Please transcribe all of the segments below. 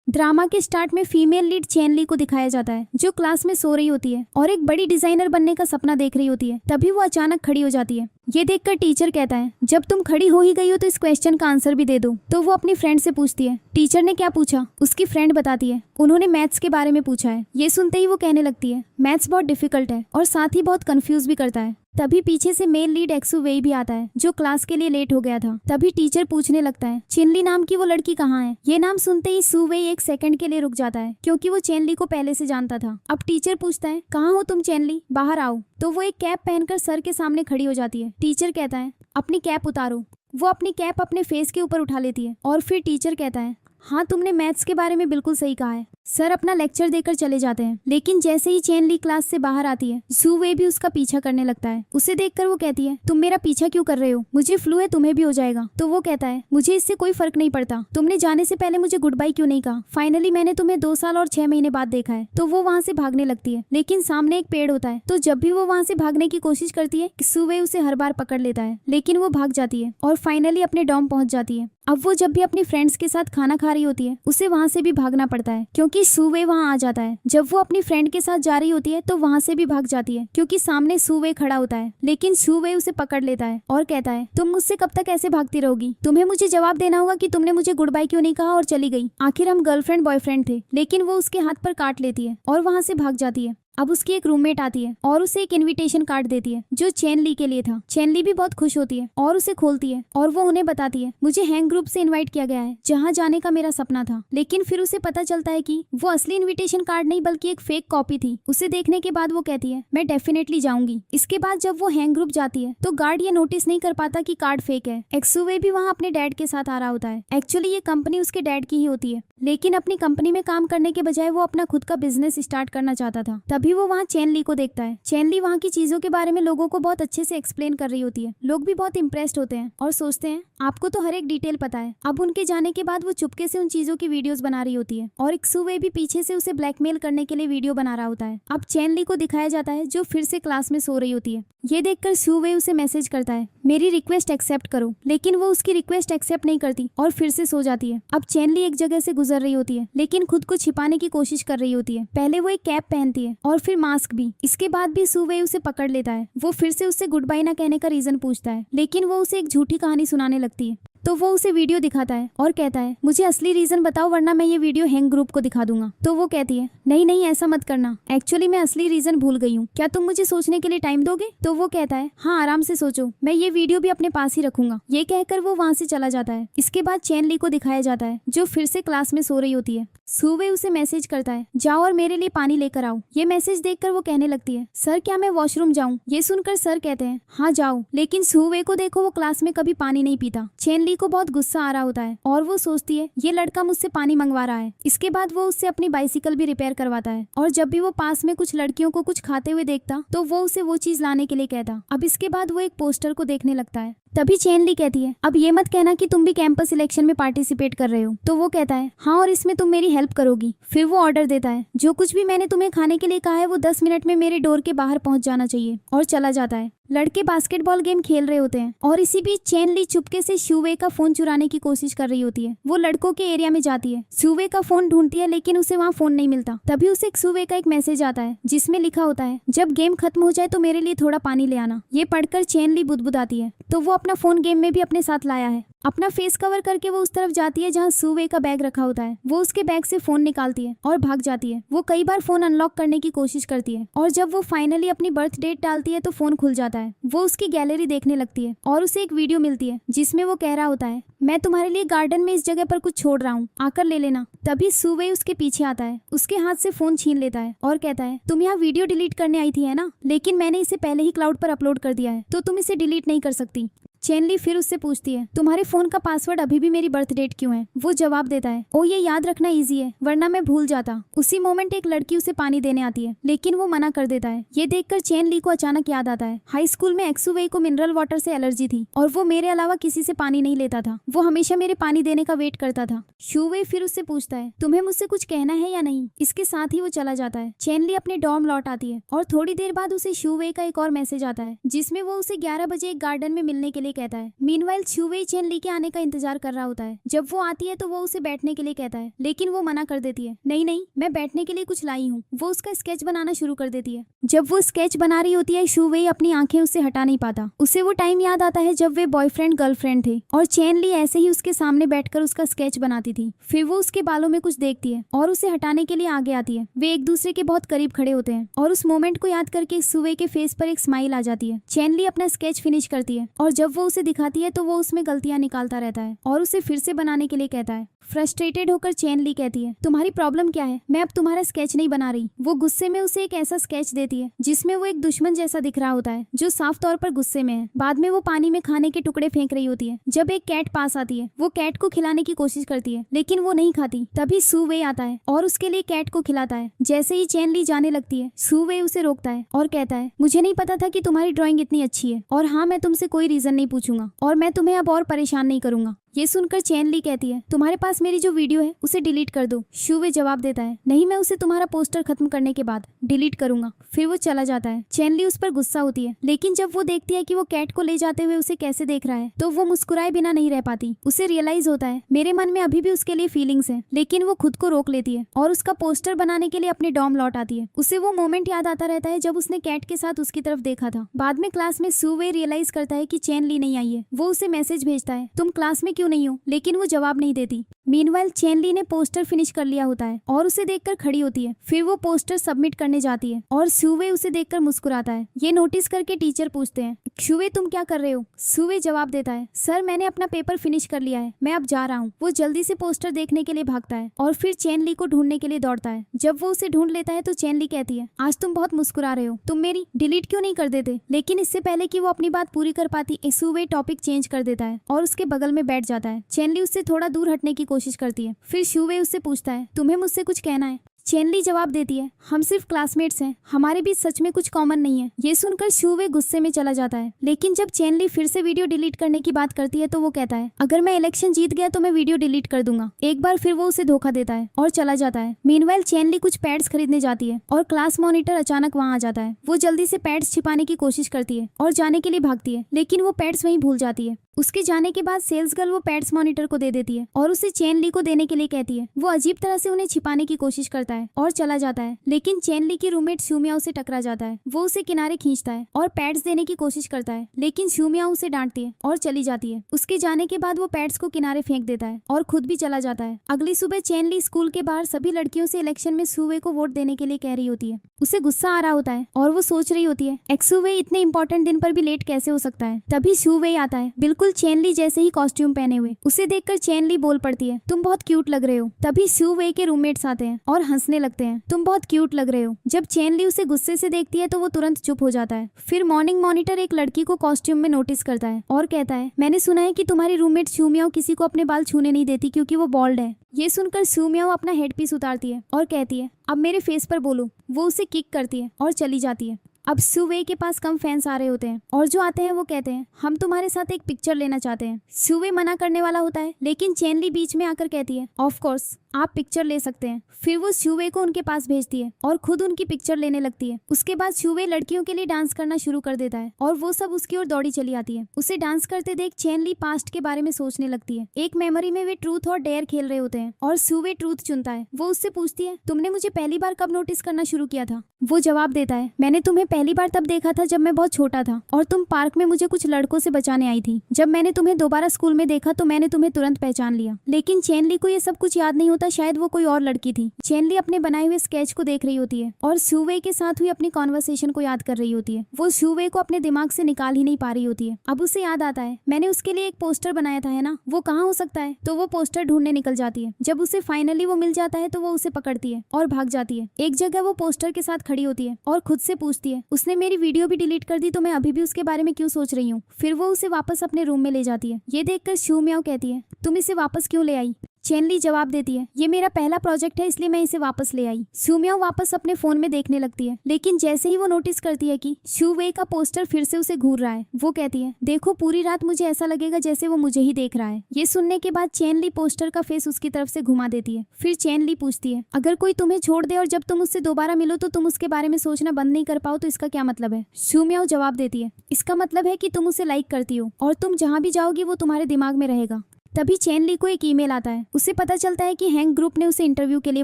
Drama के start में female lead chain ली को दिखाया जाता है जो क्लास में सो रही होती है और एक बड़ी डिजाइनर बनने का सपना देख रही होती है। तभी वो अचानक खड़ी हो जाती है। ये देखकर टीचर कहता है जब तुम खड़ी हो ही गई हो तो इस क्वेश्चन का आंसर भी दे दो। तो वो अपनी फ्रेंड से पूछती है टीचर ने क्या पूछा। उसकी फ्रेंड बताती है उन्होंने मैथ्स के बारे में पूछा है। ये सुनते ही वो कहने लगती है मैथ्स बहुत डिफिकल्ट है और साथ ही बहुत कंफ्यूज भी करता है। तभी पीछे से मेल लीड एक्सू वेई भी आता है जो क्लास के लिए लेट हो गया था। तभी टीचर पूछने लगता है चिनली नाम की वो लड़की कहाँ है। ये नाम सुनते ही सू वेई एक सेकंड के लिए रुक जाता है क्योंकि वो चेनली को पहले से जानता था। अब टीचर पूछता है कहाँ हो तुम चेनली, बाहर आओ। तो वो एक कैप पहनकर सर के सामने खड़ी हो जाती है। टीचर कहता है अपनी कैप उतारो। वो अपनी कैप अपने फेस के ऊपर उठा लेती है और फिर टीचर कहता है हाँ तुमने मैथ्स के बारे में बिल्कुल सही कहा है। सर अपना लेक्चर देकर चले जाते हैं लेकिन जैसे ही चेन ली क्लास से बाहर आती है सू वे भी उसका पीछा करने लगता है। उसे देखकर वो कहती है तुम मेरा पीछा क्यों कर रहे हो, मुझे फ्लू है, तुम्हें भी हो जाएगा। तो वो कहता है मुझे इससे कोई फर्क नहीं पड़ता, तुमने जाने से पहले मुझे गुड बाय क्यों नहीं कहा। फाइनली मैंने तुम्हें 2 साल और 6 महीने बाद देखा है। तो वो वहाँ से भागने लगती है लेकिन सामने एक पेड़ होता है। तो जब भी वो वहाँ से भागने की कोशिश करती है सू वे उसे हर बार पकड़ लेता है लेकिन वो भाग जाती है और फाइनली अपने डॉर्म पहुंच जाती है। अब वो जब भी अपनी फ्रेंड्स के साथ खाना खा रही होती है उसे वहाँ से भी भागना पड़ता है क्योंकि सू वे वहाँ आ जाता है। जब वो अपनी फ्रेंड के साथ जा रही होती है तो वहाँ से भी भाग जाती है क्योंकि सामने सू वे खड़ा होता है लेकिन सू वे उसे पकड़ लेता है और कहता है तुम मुझसे कब तक ऐसे भागती रहोगी, तुम्हें मुझे जवाब देना होगा कि तुमने मुझे गुड बाय क्यों नहीं कहा और चली गई। आखिर हम गर्लफ्रेंड बॉयफ्रेंड थे। लेकिन वो उसके हाथ पर काट लेती है और वहाँ से भाग जाती है। अब उसकी एक रूममेट आती है और उसे एक इनविटेशन कार्ड देती है जो चेन ली के लिए था। चेन ली भी बहुत खुश होती है और उसे खोलती है और वो उन्हें बताती है मुझे हैंग ग्रुप से इनवाइट किया गया है जहाँ जाने का मेरा सपना था। लेकिन फिर उसे पता चलता है कि वो असली इनविटेशन कार्ड नहीं बल्कि एक फेक कॉपी थी। उसे देखने के बाद वो कहती है मैं डेफिनेटली जाऊंगी। इसके बाद जब वो हैंग ग्रुप जाती है तो गार्ड ये नोटिस नहीं कर पाता कि कार्ड फेक है। एक्सुवे भी वहाँ अपने डैड के साथ आ रहा होता है। एक्चुअली ये कंपनी उसके डैड की ही होती है लेकिन अपनी कंपनी में काम करने के बजाय वो अपना खुद का बिजनेस स्टार्ट करना चाहता था। तभी वो वहाँ चेन ली को देखता है। चेन ली वहाँ की चीजों के बारे में लोगों को बहुत अच्छे से एक्सप्लेन कर रही होती है। लोग भी बहुत इम्प्रेस्ड होते हैं और सोचते हैं आपको तो हर एक डिटेल पता है। अब उनके जाने के बाद वो चुपके से उन चीजों की वीडियोस बना रही होती है और एक्सुवे भी पीछे से उसे ब्लैकमेल करने के लिए वीडियो बना रहा होता है। अब चेन ली को दिखाया जाता है जो फिर से क्लास में सो रही होती है। ये देखकर सुवे उसे मैसेज करता है मेरी रिक्वेस्ट एक्सेप्ट करो, लेकिन वो उसकी रिक्वेस्ट एक्सेप्ट नहीं करती और फिर से सो जाती है। अब चेन ली एक जगह से गुजर रही होती है लेकिन खुद को छिपाने की कोशिश कर रही होती है। पहले वो एक कैप पहनती है और फिर मास्क भी। इसके बाद भी सुवे उसे पकड़ लेता है। वो फिर से उससे गुड बाय ना कहने का रीजन पूछता है लेकिन वो उसे एक झूठी कहानी सुनाने लगती है। तो वो उसे वीडियो दिखाता है और कहता है मुझे असली रीजन बताओ वरना मैं ये वीडियो हैंग ग्रुप को दिखा दूंगा। तो वो कहती है नहीं नहीं ऐसा मत करना, एक्चुअली मैं असली रीजन भूल गई हूँ, क्या तुम मुझे सोचने के लिए टाइम दोगे। तो वो कहता है हाँ आराम से सोचो, मैं ये वीडियो भी अपने पास ही रखूंगा। ये कहकर वो वहाँ से चला जाता है। इसके बाद चेन ली को दिखाया जाता है जो फिर से क्लास में सो रही होती है। सुवे उसे मैसेज करता है जाओ और मेरे लिए पानी लेकर आओ। ये मैसेज देखकर वो कहने लगती है सर क्या मैं वॉशरूम जाऊं। ये सुनकर सर कहते हैं हाँ जाओ, लेकिन सुवे को देखो वो क्लास में कभी पानी नहीं पीता। चेन ली को बहुत गुस्सा आ रहा होता है और वो सोचती है ये लड़का मुझसे पानी मंगवा रहा है। इसके बाद वो उससे अपनी बाइसिकल भी रिपेयर करवाता है और जब भी वो पास में कुछ लड़कियों को कुछ खाते हुए देखता तो वो उसे वो चीज लाने के लिए कहता। अब इसके बाद वो एक पोस्टर को देखने लगता है। तभी चेन ली कहती है अब ये मत कहना कि तुम भी कैंपस इलेक्शन में पार्टिसिपेट कर रहे हो। तो वो कहता है हाँ और इसमें तुम मेरी हेल्प करोगी। फिर वो ऑर्डर देता है जो कुछ भी मैंने तुम्हें खाने के लिए कहा है वो 10 मिनट में मेरे डोर के बाहर पहुंच जाना चाहिए और चला जाता है। लड़के बास्केटबॉल गेम खेल रहे होते हैं और इसी बीच चेन ली चुपके से शुवे का फोन चुराने की कोशिश कर रही होती है। वो लड़कों के एरिया में जाती है, शुवे का फोन ढूंढती है लेकिन उसे वहाँ फोन नहीं मिलता। तभी उसे शुवे का एक मैसेज आता है जिसमें लिखा होता है जब गेम खत्म हो जाए तो मेरे लिए थोड़ा पानी ले आना। ये पढ़कर चेन ली बुदबुदाती है। तो वो अपना फोन गेम में भी अपने साथ लाया है। अपना फेस कवर करके वो उस तरफ जाती है जहाँ सुवे का बैग रखा होता है। वो उसके बैग से फोन निकालती है और भाग जाती है। वो कई बार फोन अनलॉक करने की कोशिश करती है और जब वो फाइनली अपनी बर्थ डेट डालती है तो फोन खुल जाता है। वो उसकी गैलरी देखने लगती है और उसे एक वीडियो मिलती है जिसमें वो कह रहा होता है मैं तुम्हारे लिए गार्डन में इस जगह पर कुछ छोड़ रहा हूँ, आकर ले लेना। तभी सुवे उसके पीछे आता है, उसके हाथ से फोन छीन लेता है और कहता है तुम यहाँ वीडियो डिलीट करने आई थी है ना, लेकिन मैंने इसे पहले ही क्लाउड पर अपलोड कर दिया है तो तुम इसे डिलीट नहीं कर सकती। चेन ली फिर उससे पूछती है तुम्हारे फोन का पासवर्ड अभी भी मेरी बर्थ डेट क्यों है। वो जवाब देता है ओ ये याद रखना इजी है वरना मैं भूल जाता। उसी मोमेंट एक लड़की उसे पानी देने आती है लेकिन वो मना कर देता है। ये देखकर चेन ली को अचानक याद आता है हाई स्कूल में एक्सुवे को मिनरल वाटर से एलर्जी थी और वो मेरे अलावा किसी से पानी नहीं लेता था। वो हमेशा मेरे पानी देने का वेट करता था। शुवे फिर उससे पूछता है तुम्हें मुझसे कुछ कहना है या नहीं। इसके साथ ही वो चला जाता है। चेन ली अपने डॉर्म लौट आती है और थोड़ी देर बाद उसे शुवे का एक और मैसेज आता है जिसमें वो उसे 11 बजे एक गार्डन में मिलने के लिए लिए कहता है। मीनवाइल शूवेई चेनली के आने का इंतजार कर रहा होता है। जब वो आती है तो वो उसे बैठने के लिए कहता है, लेकिन वो मना कर देती है। नहीं नहीं, मैं बैठने के लिए कुछ लाई हूँ। वो उसका स्केच बनाना शुरू कर देती है। जब वो स्केच बना रही होती है, शूवेई अपनी आंखें उससे हटा नहीं पाता। उसे वो टाइम याद आता है जब वे बॉयफ्रेंड गर्लफ्रेंड थे और चेनली ऐसे ही उसके सामने बैठकर उसका स्केच बनाती थी। फिर वो उसके बालों में कुछ देखती है और उसे हटाने के लिए आगे आती है। वे एक दूसरे के बहुत करीब खड़े होते हैं और उस मोमेंट को याद करके शूवेई के फेस पर एक स्माइल आ जाती है। चेनली अपना स्केच फिनिश करती है और जब वो उसे दिखाती है तो वो उसमें गलतियां निकालता रहता है और उसे फिर से बनाने के लिए कहता है। फ्रस्ट्रेटेड होकर चेनली कहती है, तुम्हारी प्रॉब्लम क्या है? मैं अब तुम्हारा स्केच नहीं बना रही। वो गुस्से में उसे एक ऐसा स्केच देती है जिसमें वो एक दुश्मन जैसा दिख रहा होता है जो साफ तौर पर गुस्से में है। बाद में वो पानी में खाने के टुकड़े फेंक रही होती है। जब एक कैट पास आती है, वो कैट को खिलाने की कोशिश करती है लेकिन वो नहीं खाती। तभी शूवेई आता है और उसके लिए कैट को खिलाता है। जैसे ही चेनली जाने लगती है, शूवेई उसे रोकता है और कहता है, मुझे नहीं पता था कि तुम्हारी ड्राइंग इतनी अच्छी है, और हाँ, मैं तुमसे कोई रीजन नहीं पूछूंगा और मैं तुम्हें अब और परेशान नहीं करूंगा। ये सुनकर चेनली कहती है, तुम्हारे पास मेरी जो वीडियो है उसे डिलीट कर दो। शूवेई जवाब देता है, नहीं, मैं उसे तुम्हारा पोस्टर खत्म करने के बाद डिलीट करूंगा। फिर वो चला जाता है। चेनली उस पर गुस्सा होती है, लेकिन जब वो देखती है कि वो कैट को ले जाते हुए उसे कैसे देख रहा है तो वो मुस्कुराए बिना नहीं रह पाती। उसे रियलाइज होता है मेरे मन में अभी भी उसके लिए फीलिंग्स है, लेकिन वो खुद को रोक लेती है और उसका पोस्टर बनाने के लिए अपने डॉर्म लौट आती है। उसे वो मोमेंट याद आता रहता है जब उसने कैट के साथ उसकी तरफ देखा था। बाद में क्लास में शूवेई रियलाइज करता है कि चेनली नहीं आई है। वो उसे मैसेज भेजता है, तुम क्लास में क्यों नहीं हो, लेकिन वो जवाब नहीं देती। मीनवाइल चेनली ने पोस्टर फिनिश कर लिया होता है और उसे देखकर खड़ी होती है। फिर वो पोस्टर सबमिट करने जाती है और शूवेई उसे देखकर मुस्कुराता है। ये नोटिस करके टीचर पूछते हैं, शूवेई तुम क्या कर रहे हो? शूवेई जवाब देता है, सर मैंने अपना पेपर फिनिश कर लिया है, मैं अब जा रहा हूँ। वो जल्दी से पोस्टर देखने के लिए भागता है और फिर चेनली को ढूंढने के लिए दौड़ता है। जब वो उसे ढूंढ लेता है तो चेनली कहती है, आज तुम बहुत मुस्कुरा रहे हो, तुम मेरी डिलीट क्यों नहीं कर देते? लेकिन इससे पहले कि वो अपनी बात पूरी कर पाती, शूवेई टॉपिक चेंज कर देता है और उसके बगल में बैठ जाता है। चेनली उससे थोड़ा दूर हटने की कोशिश करती है। फिर शूवेई उससे पूछता है, तुम्हें मुझसे कुछ कहना है? चेनली जवाब देती है, हम सिर्फ क्लासमेट्स हैं, हमारे बीच सच में कुछ कॉमन नहीं है। ये सुनकर शूवेई गुस्से में चला जाता है, लेकिन जब चेनली फिर से वीडियो डिलीट करने की बात करती है तो वो कहता है, अगर मैं इलेक्शन जीत गया तो मैं वीडियो डिलीट कर दूंगा। एक बार फिर वो उसे धोखा देता है और चला जाता है। मीनवाइल चेनली कुछ पैड्स खरीदने जाती है और क्लास मॉनिटर अचानक वहाँ आ जाता है। वो जल्दी से पैड्स छिपाने की कोशिश करती है और जाने के लिए भागती है, लेकिन वो पैड्स वहीं भूल जाती है। उसके जाने के बाद सेल्स गर्ल वो पैड्स मॉनिटर को दे देती है और उसे चेनली को देने के लिए कहती है। वो अजीब तरह से उन्हें छिपाने की कोशिश करता है और चला जाता है, लेकिन चेनली की रूममेट शूमिया उसे टकरा जाता है। वो उसे किनारे खींचता है और पैड्स देने की कोशिश करता है, लेकिन शूमिया उसे डांटती है और चली जाती है। उसके जाने के बाद वो पैड्स को किनारे फेंक देता है और खुद भी चला जाता है। अगली सुबह चेनली स्कूल के बाहर सभी लड़कियों से इलेक्शन में शूवेई को वोट देने के लिए कह रही होती है। उसे गुस्सा आ रहा होता है और वो सोच रही होती है, शूवेई इतने इंपॉर्टेंट दिन पर भी लेट कैसे हो सकता है। तभी शूवेई आता है, बिल्कुल चेनली जैसे ही कॉस्ट्यूम पहने हुए। उसे देखकर चेनली बोल पड़ती है, तुम बहुत क्यूट लग रहे हो। तभी शूवेई के रूममेट्स आते हैं और हंसने लगते हैं, तुम बहुत क्यूट लग रहे हो। जब चेनली उसे गुस्से से देखती है तो वो तुरंत चुप हो जाता है। फिर मॉर्निंग मॉनिटर एक लड़की को कॉस्ट्यूम में नोटिस करता है और कहता है, मैंने सुना है कि तुम्हारी रूममेट शूमियाओ किसी को अपने बाल छूने नहीं देती क्योंकि वो बॉल्ड है। ये सुनकर शूमियाओ अपना हेडपीस उतारती है और कहती है, अब मेरे फेस पर बोलो। वो उसे किक करती है और चली जाती है। अब शूवेई के पास कम फैंस आ रहे होते हैं और जो आते हैं वो कहते हैं, हम तुम्हारे साथ एक पिक्चर लेना चाहते हैं। शूवेई मना करने वाला होता है, लेकिन चेनली बीच में आकर कहती है, ऑफ कोर्स आप पिक्चर ले सकते हैं। फिर वो शूवेई को उनके पास भेजती है और खुद उनकी पिक्चर लेने लगती है। उसके बाद शूवेई लड़कियों के लिए डांस करना शुरू कर देता है और वो सब उसकी ओर दौड़ी चली आती है। उसे डांस करते देख चेनली पास्ट के बारे में सोचने लगती है। एक मेमोरी में वे ट्रूथ और डेयर खेल रहे होते हैं और शूवेई ट्रूथ चुनता है। वो उससे पूछती है, तुमने मुझे पहली बार कब नोटिस करना शुरू किया था? वो जवाब देता है, मैंने तुम्हें पहली बार तब देखा था जब मैं बहुत छोटा था और तुम पार्क में मुझे कुछ लड़कों से बचाने आई थी। जब मैंने तुम्हें दोबारा स्कूल में देखा तो मैंने तुम्हें तुरंत पहचान लिया। लेकिन चेनली को ये सब कुछ याद नहीं होता, शायद वो कोई और लड़की थी। चेनली अपने बनाए हुए स्केच को देख रही होती है और शूवेई के साथ हुई अपनी कॉन्वर्सेशन को याद कर रही होती है। वो शूवेई को अपने दिमाग से निकाल ही नहीं पा रही होती है। अब उसे याद आता है, मैंने उसके लिए एक पोस्टर बनाया था, है ना? वो कहाँ हो सकता है? तो वो पोस्टर ढूंढने निकल जाती है। जब उसे फाइनली वो मिल जाता है तो वो उसे पकड़ती है और भाग जाती है। एक जगह वो पोस्टर के साथ खड़ी होती है और खुद से पूछती है, उसने मेरी वीडियो भी डिलीट कर दी तो मैं अभी भी उसके बारे में क्यों सोच रही हूँ? फिर वो उसे वापस अपने रूम में ले जाती है। ये देखकर शूमियाओ कहती है, तुम इसे वापस क्यों ले आई? चेनली जवाब देती है, ये मेरा पहला प्रोजेक्ट है इसलिए मैं इसे वापस ले आई। सुमियाओ वापस अपने फोन में देखने लगती है, लेकिन जैसे ही वो नोटिस करती है कि शू वे का पोस्टर फिर से उसे घूर रहा है, वो कहती है, देखो पूरी रात मुझे ऐसा लगेगा जैसे वो मुझे ही देख रहा है। ये सुनने के बाद चेनली पोस्टर का फेस उसकी तरफ से घुमा देती है। फिर चेनली पूछती है, अगर कोई तुम्हें छोड़ दे और जब तुम उससे दोबारा मिलो तो तुम उसके बारे में सोचना बंद नहीं कर पाओ तो इसका क्या मतलब है? सुमियाओ जवाब देती है, इसका मतलब है कि तुम उसे लाइक करती हो और तुम जहाँ भी जाओगी वो तुम्हारे दिमाग में रहेगा। तभी चेनली को एक ईमेल आता है। उसे पता चलता है कि हैंक ग्रुप ने उसे इंटरव्यू के लिए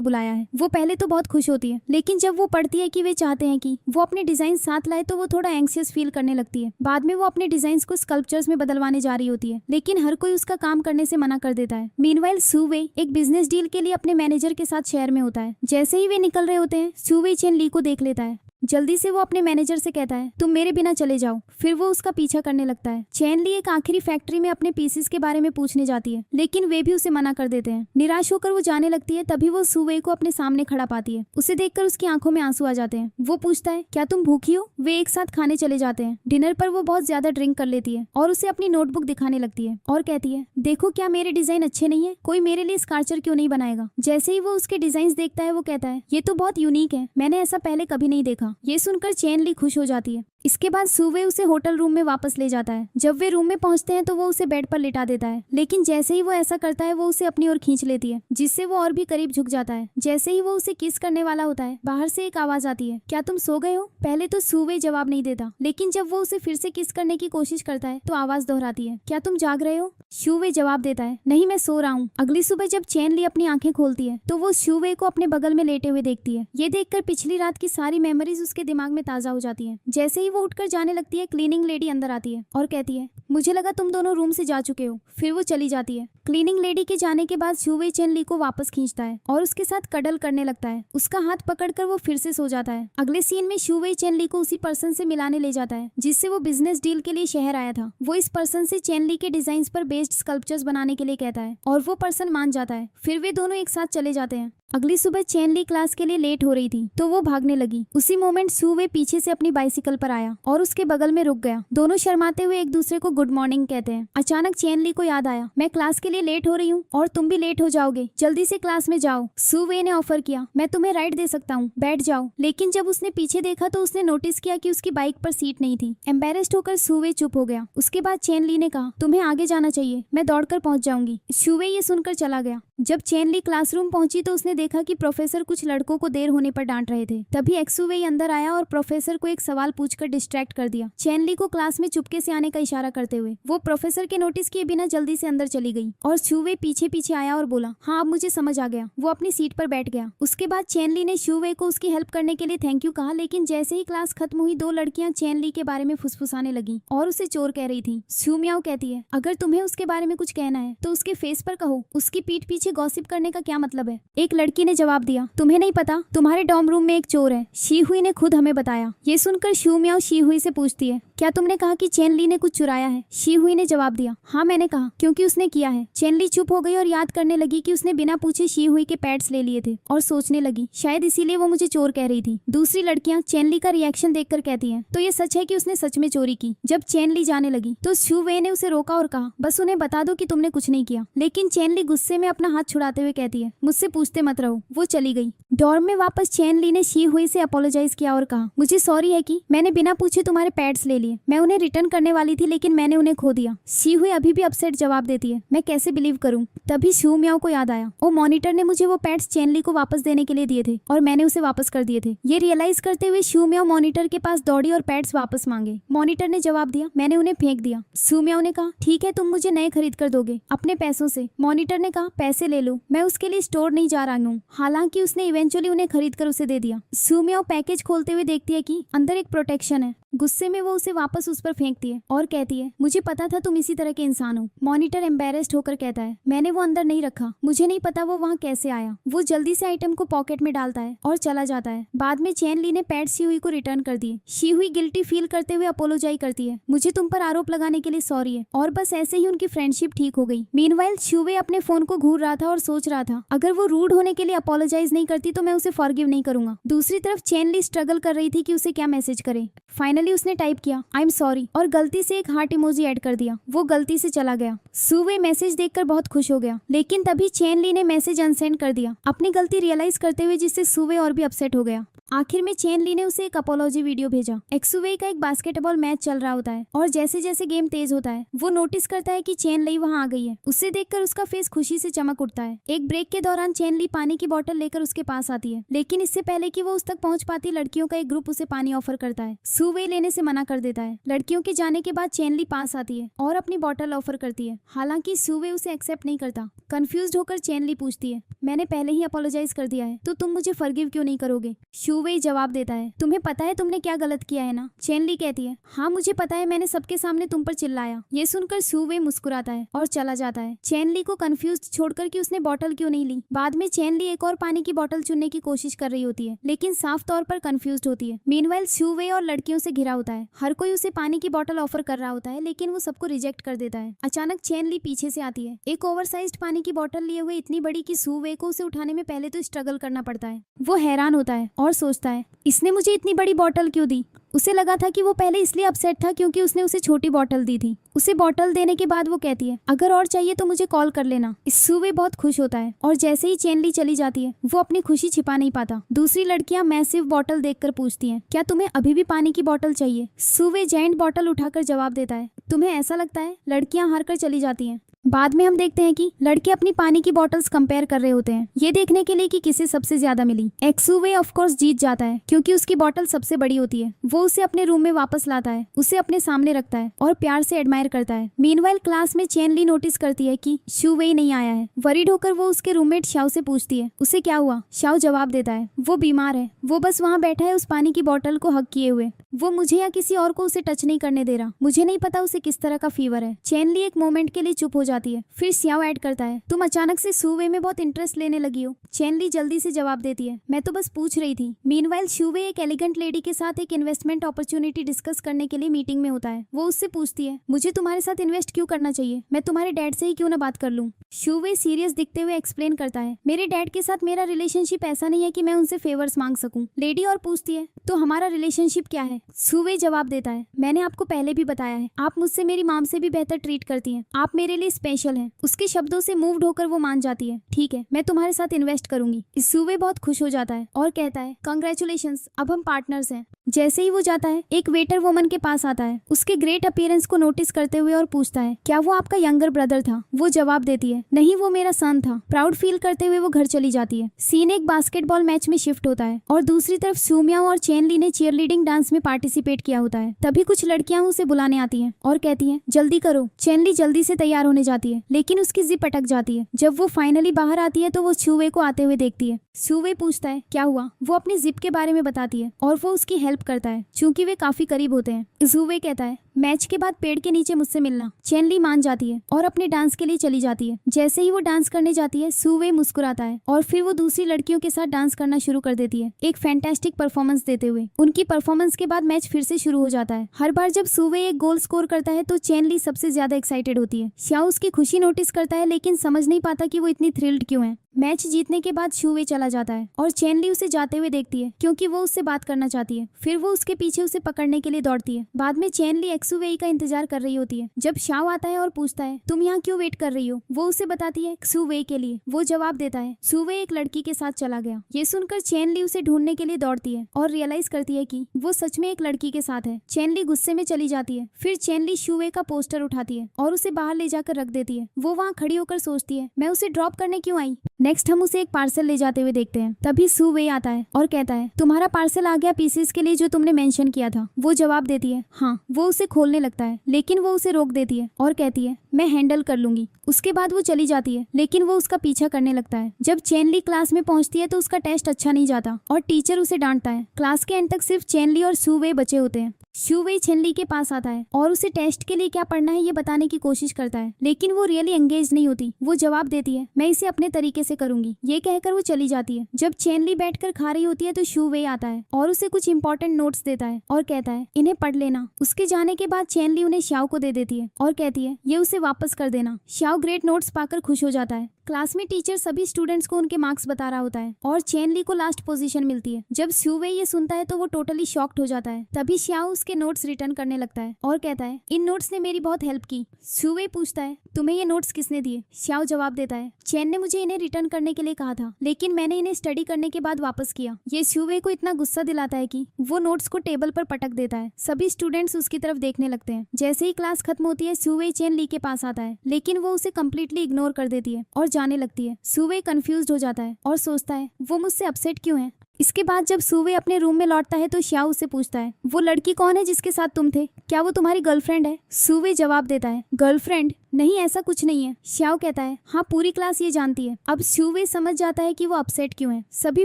बुलाया है। वो पहले तो बहुत खुश होती है, लेकिन जब वो पढ़ती है कि वे चाहते हैं कि वो अपने डिजाइन साथ लाए तो वो थोड़ा एंग्शियस फील करने लगती है। बाद में वो अपने डिजाइन को स्कल्पचर्स में बदलवाने जा रही होती है, लेकिन हर कोई उसका काम करने से मना कर देता है। मीनवाइल सुवे एक बिजनेस डील के लिए अपने मैनेजर के साथ शहर में होता है। जैसे ही वे निकल रहे होते हैं, सुवे चेनली को देख लेता है। जल्दी से वो अपने मैनेजर से कहता है, तुम मेरे बिना चले जाओ। फिर वो उसका पीछा करने लगता है। चेनली एक आखिरी फैक्ट्री में अपने पीसेस के बारे में पूछने जाती है, लेकिन वे भी उसे मना कर देते हैं। निराश होकर वो जाने लगती है। तभी वो सुवे को अपने सामने खड़ा पाती है। उसे देखकर उसकी आंखों में आंसू आ जाते हैं। वो पूछता है, क्या तुम भूखी हो? वे एक साथ खाने चले जाते हैं। डिनर पर वो बहुत ज्यादा ड्रिंक कर लेती है और उसे अपनी नोटबुक दिखाने लगती है और कहती है, देखो क्या मेरे डिजाइन अच्छे नहीं है? कोई मेरे लिए स्कार्चर क्यों नहीं बनाएगा? जैसे ही वो उसके डिजाइन देखता है, वो कहता है, ये तो बहुत यूनिक है, मैंने ऐसा पहले कभी नहीं देखा। ये सुनकर चेनली खुश हो जाती है। इसके बाद सुवे उसे होटल रूम में वापस ले जाता है। जब वे रूम में पहुंचते हैं तो वो उसे बेड पर लिटा देता है, लेकिन जैसे ही वो ऐसा करता है वो उसे अपनी ओर खींच लेती है, जिससे वो और भी करीब झुक जाता है। जैसे ही वो उसे किस करने वाला होता है, बाहर से एक आवाज आती है, क्या तुम सो गए हो? पहले तो सुवे जवाब नहीं देता, लेकिन जब वो उसे फिर से किस करने की कोशिश करता है तो आवाज दोहराती है, क्या तुम जाग रहे हो? सुवे जवाब देता है, नहीं मैं सो रहा हूँ। अगली सुबह जब चेनली अपनी आंखें खोलती है तो वो सुवे को अपने बगल में लेटे हुए देखती है। ये देखकर पिछली रात की सारी मेमोरीज उसके दिमाग में ताजा हो जाती है। जैसे ही वो उठकर जाने लगती है, क्लीनिंग लेडी अंदर आती है और कहती है, मुझे लगा तुम दोनों रूम से जा चुके हो। फिर वो चली जाती है। क्लीनिंग लेडी के जाने के बाद सुवे चेनली को वापस खींचता है और उसके साथ कडल करने लगता है। उसका हाथ पकड़कर वो फिर से सो जाता है। अगले सीन में सुवे चेनली को उसी पर्सन से मिलाने ले जाता है जिससे वो बिजनेस डील के लिए शहर आया था। वो इस पर्सन से चेनली के डिजाइन पर बेस्ड स्कल्पचर्स बनाने के लिए कहता है और वो पर्सन मान जाता है। फिर वे दोनों एक साथ चले जाते हैं। अगली सुबह चेनली क्लास के लिए लेट हो रही थी तो वो भागने लगी। उसी मोमेंट सुवे पीछे से अपनी बाइसिकल पर आया और उसके बगल में रुक गया। दोनों शर्माते हुए एक दूसरे को गुड मॉर्निंग कहते हैं। अचानक चेनली को याद आया, मैं क्लास के लिए लेट हो रही हूँ और तुम भी लेट हो जाओगे, जल्दी से क्लास में जाओ। सुवे ने ऑफर किया, मैं तुम्हें राइड दे सकता हूँ, बैठ जाओ। लेकिन जब उसने पीछे देखा तो उसने नोटिस किया कि उसकी बाइक पर सीट नहीं थी। एम्बेरेस्ड होकर सुवे चुप हो गया। उसके बाद चेनली ने कहा, तुम्हें आगे जाना चाहिए, मैं दौड़कर पहुंच जाऊंगी। सुवे ये सुनकर चला गया। जब चेनली क्लासरूम पहुंची तो उसने देखा कि प्रोफेसर कुछ लड़कों को देर होने पर डांट रहे थे। तभी एक्सुवे अंदर आया और प्रोफेसर को एक सवाल पूछकर डिस्ट्रैक्ट कर दिया। चेनली को क्लास में चुपके से आने का इशारा करते हुए वो प्रोफेसर के नोटिस किए बिना जल्दी से अंदर चली गई और सुवे पीछे पीछे आया और बोला, हाँ अब मुझे समझ आ गया। वो अपनी सीट पर बैठ गया। उसके बाद चेनली ने सुवे को उसकी हेल्प करने के लिए थैंक यू कहा, लेकिन जैसे ही क्लास खत्म हुई दो लड़कियां चेनली के बारे में फुसफुसाने लगी और उसे चोर कह रही थी। सुमियाओ कहती है, अगर तुम्हें उसके बारे में कुछ कहना है तो उसके फेस पर कहो, उसकी पीठ पीछे गॉसिप करने का क्या मतलब है? एक लड़की ने जवाब दिया, तुम्हें नहीं पता, तुम्हारे डॉर्म रूम में एक चोर है, शीहुई ने खुद हमें बताया। ये सुनकर सुमियाओ शीहुई से पूछती है, क्या तुमने कहा कि चेनली ने कुछ चुराया है? शीहुई ने जवाब दिया, हाँ मैंने कहा, क्योंकि उसने किया है। चेनली चुप हो गई और याद करने लगी कि उसने बिना पूछे शीहुई के पैड्स ले लिए थे और सोचने लगी शायद इसीलिए वो मुझे चोर कह रही थी। दूसरी लड़कियां चेनली का रिएक्शन देखकर कहती हैं, तो ये सच है कि उसने सच में चोरी की। जब चेनली जाने लगी तो सुवे ने उसे रोका और कहा, बस उन्हें बता दो कि तुमने कुछ नहीं किया। लेकिन चेनली गुस्से में अपना हाथ छुड़ाते हुए कहती है, मुझसे पूछते मत रहो। वो चली गई। डॉर्म में वापस चेनली ने शीहुई से अपोलोजाइज किया और कहा, मुझे सॉरी है कि मैंने बिना पूछे तुम्हारे पैड्स ले लिए। मैं उन्हें रिटर्न करने वाली थी लेकिन मैंने उन्हें खो दिया। शीहुई अभी भी अपसेट जवाब देती है, मैं कैसे बिलीव करूं? तभी सुमियाओ को याद आया, ओ मॉनिटर ने मुझे वो पैड्स चेनली को वापस देने के लिए दिए थे और मैंने उसे वापस कर दिए थे। ये रियलाइज करते हुए सुमियाओ मॉनिटर के पास दौड़ी और पैड्स वापस मांगे। मॉनिटर ने जवाब दिया, मैंने उन्हें फेंक दिया। सुमियाओ ने कहा, ठीक है तुम मुझे नए खरीद कर दोगे अपने पैसों से। मॉनिटर ने कहा, पैसे ले लो, मैं उसके लिए स्टोर नहीं जा रहा हूँ। हालांकि उसने इवेंचुअली उन्हें खरीद कर उसे दे दिया। सुमियाओ पैकेज खोलते हुए देखती है कि अंदर एक प्रोटेक्शन है। गुस्से में वो उसे वापस उस पर फेंकती है और कहती है, मुझे पता था तुम इसी तरह के इंसान हो। मॉनिटर एम्बेरेस्ड होकर कहता है, मैंने वो अंदर नहीं रखा, मुझे नहीं पता वो वहाँ कैसे आया। वो जल्दी से आइटम को पॉकेट में डालता है और चला जाता है। बाद में चेनली ने पैड शीहुई को रिटर्न कर दिए। शीहुई गिल्टी फील करते हुए अपोलोजाइज करती है, मुझे तुम पर आरोप लगाने के लिए सॉरी है। और बस ऐसे ही उनकी फ्रेंडशिप ठीक हो गई। मीनवाइल शुवे अपने फोन को घूर रहा था और सोच रहा था, अगर वो रूड होने के लिए अपोलोजाइज नहीं करती तो मैं उसे फॉरगिव नहीं करूंगा। दूसरी तरफ चेनली स्ट्रगल कर रही थी कि उसे क्या मैसेज करे। फाइनली उसने टाइप किया, आई एम सॉरी और गलती से एक हार्ट इमोजी ऐड कर दिया। वो गलती से चला गया। सुवे मैसेज देखकर बहुत खुश हो गया, लेकिन तभी चेन ली ने मैसेज अनसेंड कर दिया, अपनी गलती रियलाइज करते हुए, जिससे सुवे और भी अपसेट हो गया। आखिर में चेन ली ने उसे एक अपोलॉजी वीडियो भेजा। एक्सुवे का एक बास्केटबॉल मैच चल रहा होता है और जैसे जैसे गेम तेज होता है वो नोटिस करता है कि चेन ली वहां आ गई है। उसे देखकर उसका फेस खुशी से चमक उठता है। एक ब्रेक के दौरान चेन ली पानी की बोतल लेकर उसके पास आती है, लेकिन इससे पहले कि वो उस तक पहुंच पाती, लड़कियों का एक ग्रुप उसे पानी ऑफर करता है। सुवे लेने से मना कर देता है। लड़कियों के जाने के बाद चेन ली पास आती है और अपनी बोतल ऑफर करती है। हालांकि सुवे उसे एक्सेप्ट नहीं करता। कंफ्यूज्ड होकर चेन ली पूछती है, मैंने पहले ही अपोलोजाइज कर दिया है तो तुम मुझे फॉरगिव क्यों नहीं करोगे? सुवे जवाब देता है, तुम्हें पता है तुमने क्या गलत किया है ना? चेन ली कहती है, हाँ मुझे पता है, मैंने सबके सामने तुम पर चिल्लाया। ये सुनकर सुवे मुस्कुराता है और चला जाता है, चेन ली को कंफ्यूज छोड़कर कि उसने बोतल क्यों नहीं ली। बाद में चेन ली एक और पानी की बोतल चुनने की कोशिश कर रही होती है, लेकिन साफ तौर पर कंफ्यूज होती है। मीनवाइल सुवे और लड़कियों से घिरा होता है। हर कोई उसे पानी की बोतल ऑफर कर रहा होता है, लेकिन वो सबको रिजेक्ट कर देता है। अचानक चेन ली पीछे से आती है, एक ओवरसाइज्ड पानी की बोतल लिए हुए, इतनी बड़ी कि सुवे को उसे उठाने में पहले तो स्ट्रगल करना पड़ता है। वो हैरान होता है और सोचता है, इसने मुझे इतनी बड़ी बोतल क्यों दी? उसे लगा था कि वो पहले इसलिए अपसेट था क्योंकि उसने उसे छोटी बोतल दी थी। उसे बोतल देने के बाद वो कहती है, अगर और चाहिए तो मुझे कॉल कर लेना। सुवे बहुत खुश होता है और जैसे ही चेन ली चली जाती है वो अपनी खुशी छिपा नहीं पाता। दूसरी लड़कियां मैसिव बोतल देखकर पूछती हैं, क्या तुम्हें अभी भी पानी की बोतल चाहिए? सुवे जायंट बोतल उठाकर जवाब देता है, तुम्हें ऐसा लगता है? लड़कियां हार कर चली जाती हैं। बाद में हम देखते हैं कि लड़के अपनी पानी की बोतल्स कंपेयर कर रहे होते हैं, ये देखने के लिए कि किसे सबसे ज्यादा मिली। एक्सुवे ऑफ कोर्स जीत जाता है क्योंकि उसकी बोतल सबसे बड़ी होती है। वो उसे अपने रूम में वापस लाता है, उसे अपने सामने रखता है और प्यार से एडमायर करता है। मीनवाइल क्लास में चेन ली नोटिस करती है कि शुवे नहीं आया है। वरीड होकर वो उसके रूममेट शाओ से पूछती है, उसे क्या हुआ? शाओ जवाब देता है, वो बीमार है, वो बस वहाँ बैठा है उस पानी की बोतल को हक किए हुए। वो मुझे या किसी और को उसे टच नहीं करने दे रहा। मुझे नहीं पता उसे किस तरह का फीवर है। चेन ली एक मोमेंट के लिए चुप हो जाती है, फिर सियाओ ऐड करता है, तुम अचानक से सुवे में बहुत इंटरेस्ट लेने लगी हो। चेन ली जल्दी से जवाब देती है, मैं तो बस पूछ रही थी। मीनवाइल शुवे एक एलिगेंट लेडी के साथ एक इन्वेस्टमेंट अपॉर्चुनिटी डिस्कस करने के लिए मीटिंग में होता है। वो उससे पूछती है, मुझे तुम्हारे साथ इन्वेस्ट क्यों करना चाहिए? मैं तुम्हारे डैड से ही क्यों ना बात कर लूं? शुवे सीरियस दिखते हुए एक्सप्लेन करता है, मेरे डैड के साथ मेरा रिलेशनशिप ऐसा नहीं है कि मैं उनसे फेवर्स मांग सकूं। लेडी और पूछती है, तो हमारा रिलेशनशिप क्या है? शुवे जवाब देता है, मैंने आपको पहले भी बताया है, आप मुझसे मेरी माम से भी बेहतर ट्रीट करती हैं। आप मेरे लिए स्पेशल हैं। उसके शब्दों से मूव्ड होकर वो मान जाती है, ठीक है मैं तुम्हारे साथ इन्वेस्ट करूंगी। शुवे बहुत खुश हो जाता है और कहता है, कांग्रेचुलेशंस, अब हम पार्टनर्स हैं। जैसे ही वो जाता है एक वेटर वुमन के पास आता है, उसके ग्रेट अपीयरेंस को नोटिस करते हुए और पूछता है, क्या वो आपका यंगर ब्रदर था? वो जवाब देती है, नहीं वो मेरा सन था। प्राउड फील करते हुए वो घर चली जाती है। सीन एक बास्केटबॉल मैच में शिफ्ट होता है और दूसरी तरफ सुमियाओ और चेन ली ने चीयरलीडिंग डांस में पार्टिसिपेट किया होता है। तभी कुछ लड़कियां उसे बुलाने आती हैं और कहती हैं, जल्दी करो। चेन ली जल्दी से तैयार होने जाती है, लेकिन उसकी जिप अटक जाती है। जब वो फाइनली बाहर आती है तो वो शुवे को आते हुए देखती है। शुवे पूछता है, क्या हुआ? वो अपनी जिप के बारे में बताती है और वो उसकी हेल्प करता है क्योंकि वे काफी करीब होते हैं। शुवे कहता है, मैच के बाद पेड़ के नीचे मुझसे मिलना। चेन ली मान जाती है और अपने डांस के लिए चली जाती है। जैसे ही वो डांस करने जाती है शुवे मुस्कुराता है और फिर वो दूसरी लड़कियों के साथ डांस करना शुरू कर देती है, एक फैंटास्टिक परफॉर्मेंस देते हुए। उनकी परफॉर्मेंस के बाद मैच फिर से शुरू हो जाता है। हर बार जब शुवे एक गोल स्कोर करता है तो चेन ली सबसे ज्यादा एक्साइटेड होती है। शाओ उसकी खुशी नोटिस करता है, लेकिन समझ नहीं पाता कि वो इतनी थ्रिल्ड क्यों है। मैच जीतने के बाद शुवे चला जाता है और चेन ली उसे जाते हुए देखती है क्योंकि वो उससे बात करना चाहती है। फिर वो उसके पीछे उसे पकड़ने के लिए दौड़ती है। बाद में चेन ली एक्सुवे का इंतजार कर रही होती है। जब शाओ आता है और पूछता है, तुम यहाँ क्यों वेट कर रही हो? वो उसे बताती है, एक्सुवे के लिए। वो जवाब देता है, शुवे एक लड़की के साथ चला गया। ये सुनकर चेन ली उसे ढूंढने के लिए दौड़ती है और रियलाइज करती है कि वो सच में एक लड़की के साथ है। चेन ली गुस्से में चली जाती है। फिर चेन ली शुवे का पोस्टर उठाती है और उसे बाहर ले जाकर रख देती है। वो वहाँ खड़ी होकर सोचती है, मैं उसे ड्रॉप करने क्यों आई? नेक्स्ट हम उसे एक पार्सल ले जाते हुए देखते हैं। तभी शुवे आता है और कहता है, तुम्हारा पार्सल आ गया पीसेस के लिए जो तुमने मेंशन किया था। वो जवाब देती है, हाँ। वो उसे खोलने लगता है, लेकिन वो उसे रोक देती है और कहती है, मैं हैंडल कर लूंगी। उसके बाद वो चली जाती है, लेकिन वो उसका पीछा करने लगता है। जब चेन ली क्लास में पहुंचती है तो उसका टेस्ट अच्छा नहीं जाता और टीचर उसे डांटता है। क्लास के एंड तक सिर्फ चेन ली और शुवे बचे होते हैं। शुवे चेन ली के पास आता है और उसे टेस्ट के लिए क्या पढ़ना है ये बताने की कोशिश करता है, लेकिन वो रियली एंगेज नहीं होती। वो जवाब देती है, मैं इसे अपने तरीके से करूंगी। ये कहकर वो चली जाती है। जब चेन ली बैठकर खा रही होती है तो शुवे आता है और उसे कुछ इंपॉर्टेंट नोट्स देता है और कहता है, इन्हें पढ़ लेना। उसके जाने के बाद चेन ली उन्हें शाओ को दे देती है और कहती है, ये उसे वापस कर देना। शाओ ग्रेट नोट्स पाकर खुश हो जाता है। क्लास में टीचर सभी स्टूडेंट्स को उनके मार्क्स बता रहा होता है और चेन ली को लास्ट पोजीशन मिलती है। जब स्यूवे ये सुनता है तो वो टोटली शॉक्ड हो जाता है। तभी श्याओ उसके नोट्स रिटर्न करने लगता है और कहता है इन नोट्स ने मेरी बहुत हेल्प की। स्यूवे पूछता है तुम्हें ये नोट्स किसने दिए? श्याओ जवाब देता है चेन ने मुझे इन्हें रिटर्न करने के लिए कहा था, लेकिन मैंने इन्हें स्टडी करने के बाद वापस किया। ये स्यूवे को इतना गुस्सा दिलाता है कि वो नोट्स को टेबल पर पटक देता है। सभी स्टूडेंट्स उसकी तरफ देखने लगते हैं। जैसे ही क्लास खत्म होती है स्यूवे चेन ली के पास आता है, लेकिन वो उसे कम्प्लीटली इग्नोर कर देती है और जाने लगती है। स्यूवे कंफ्यूज्ड हो जाता है और सोचता है वो मुझसे अपसेट क्यों है। इसके बाद जब स्यूवे अपने रूम में लौटता है तो श्याओ उससे पूछता है वो लड़की कौन है जिसके साथ तुम थे? क्या वो तुम्हारी गर्लफ्रेंड है? स्यूवे जवाब देता है गर्लफ्रेंड? नहीं, ऐसा कुछ नहीं है। श्याओ कहता है हाँ, पूरी क्लास ये जानती है। अब स्यूवे समझ जाता है कि वो अपसेट क्यों है। सभी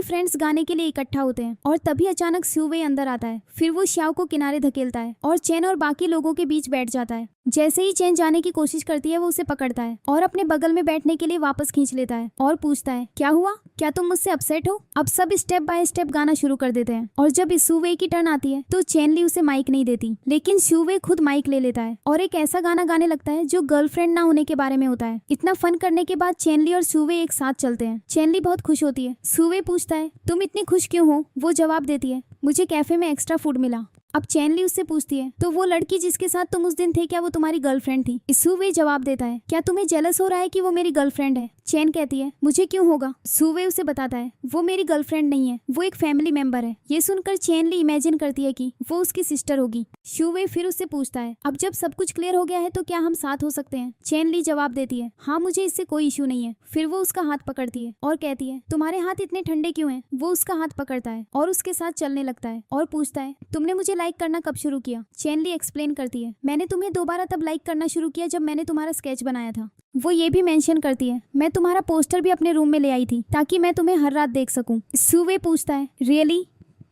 फ्रेंड्स गाने के लिए इकट्ठा होते हैं और तभी अचानक स्यूवे अंदर आता है। फिर वो श्याओ को किनारे धकेलता है और चेन और बाकी लोगों के बीच बैठ जाता है। जैसे ही चेन जाने की कोशिश करती है वो उसे पकड़ता है और अपने बगल में बैठने के लिए वापस खींच लेता है और पूछता है क्या हुआ, क्या तुम मुझसे अपसेट हो? अब सब स्टेप बाय स्टेप गाना शुरू कर देते हैं और जब स्यूवे की टर्न आती है तो चेन ली उसे माइक नहीं देती, लेकिन स्यूवे खुद माइक ले लेता है और एक ऐसा गाना गाने लगता है जो गर्लफ्रेंड ना होने के बारे में होता है। इतना फन करने के बाद चेन ली और स्यूवे एक साथ चलते हैं। चेन ली बहुत खुश होती है। स्यूवे पूछता है तुम इतनी खुश क्यों हो? वो जवाब देती है मुझे कैफे में एक्स्ट्रा फूड मिला। अब चेन ली उससे पूछती है तो वो लड़की जिसके साथ तुम उस दिन थे क्या वो तुम्हारी गर्लफ्रेंड थी? स्यूवे जवाब देता है क्या तुम्हें जेलस हो रहा है कि वो मेरी गर्लफ्रेंड है? चेन कहती है मुझे क्यों होगा? स्यूवे उसे बताता है वो मेरी गर्लफ्रेंड नहीं है, वो एक फैमिली मेंबर है। ये सुनकर चेन ली इमेजिन करती है कि वो उसकी सिस्टर होगी। स्यूवे फिर उससे पूछता है अब जब सब कुछ क्लियर हो गया है तो क्या हम साथ हो सकते हैं? चेन ली जवाब देती है हाँ, मुझे इससे कोई इशू नहीं है। फिर वो उसका हाथ पकड़ती है और कहती है तुम्हारे हाथ इतने ठंडे क्यों हैं? वो उसका हाथ पकड़ता है और उसके साथ चलने लगता है और पूछता है तुमने मुझे लाइक करना कब शुरू किया? चेन ली एक्सप्लेन करती है मैंने तुम्हें दोबारा तब लाइक करना शुरू किया जब मैंने तुम्हारा स्केच बनाया था। वो ये भी मेंशन करती है मैं तुम्हारा पोस्टर भी अपने रूम में ले आई थी ताकि मैं तुम्हें हर रात देख सकूं। स्यूवे पूछता है रियली?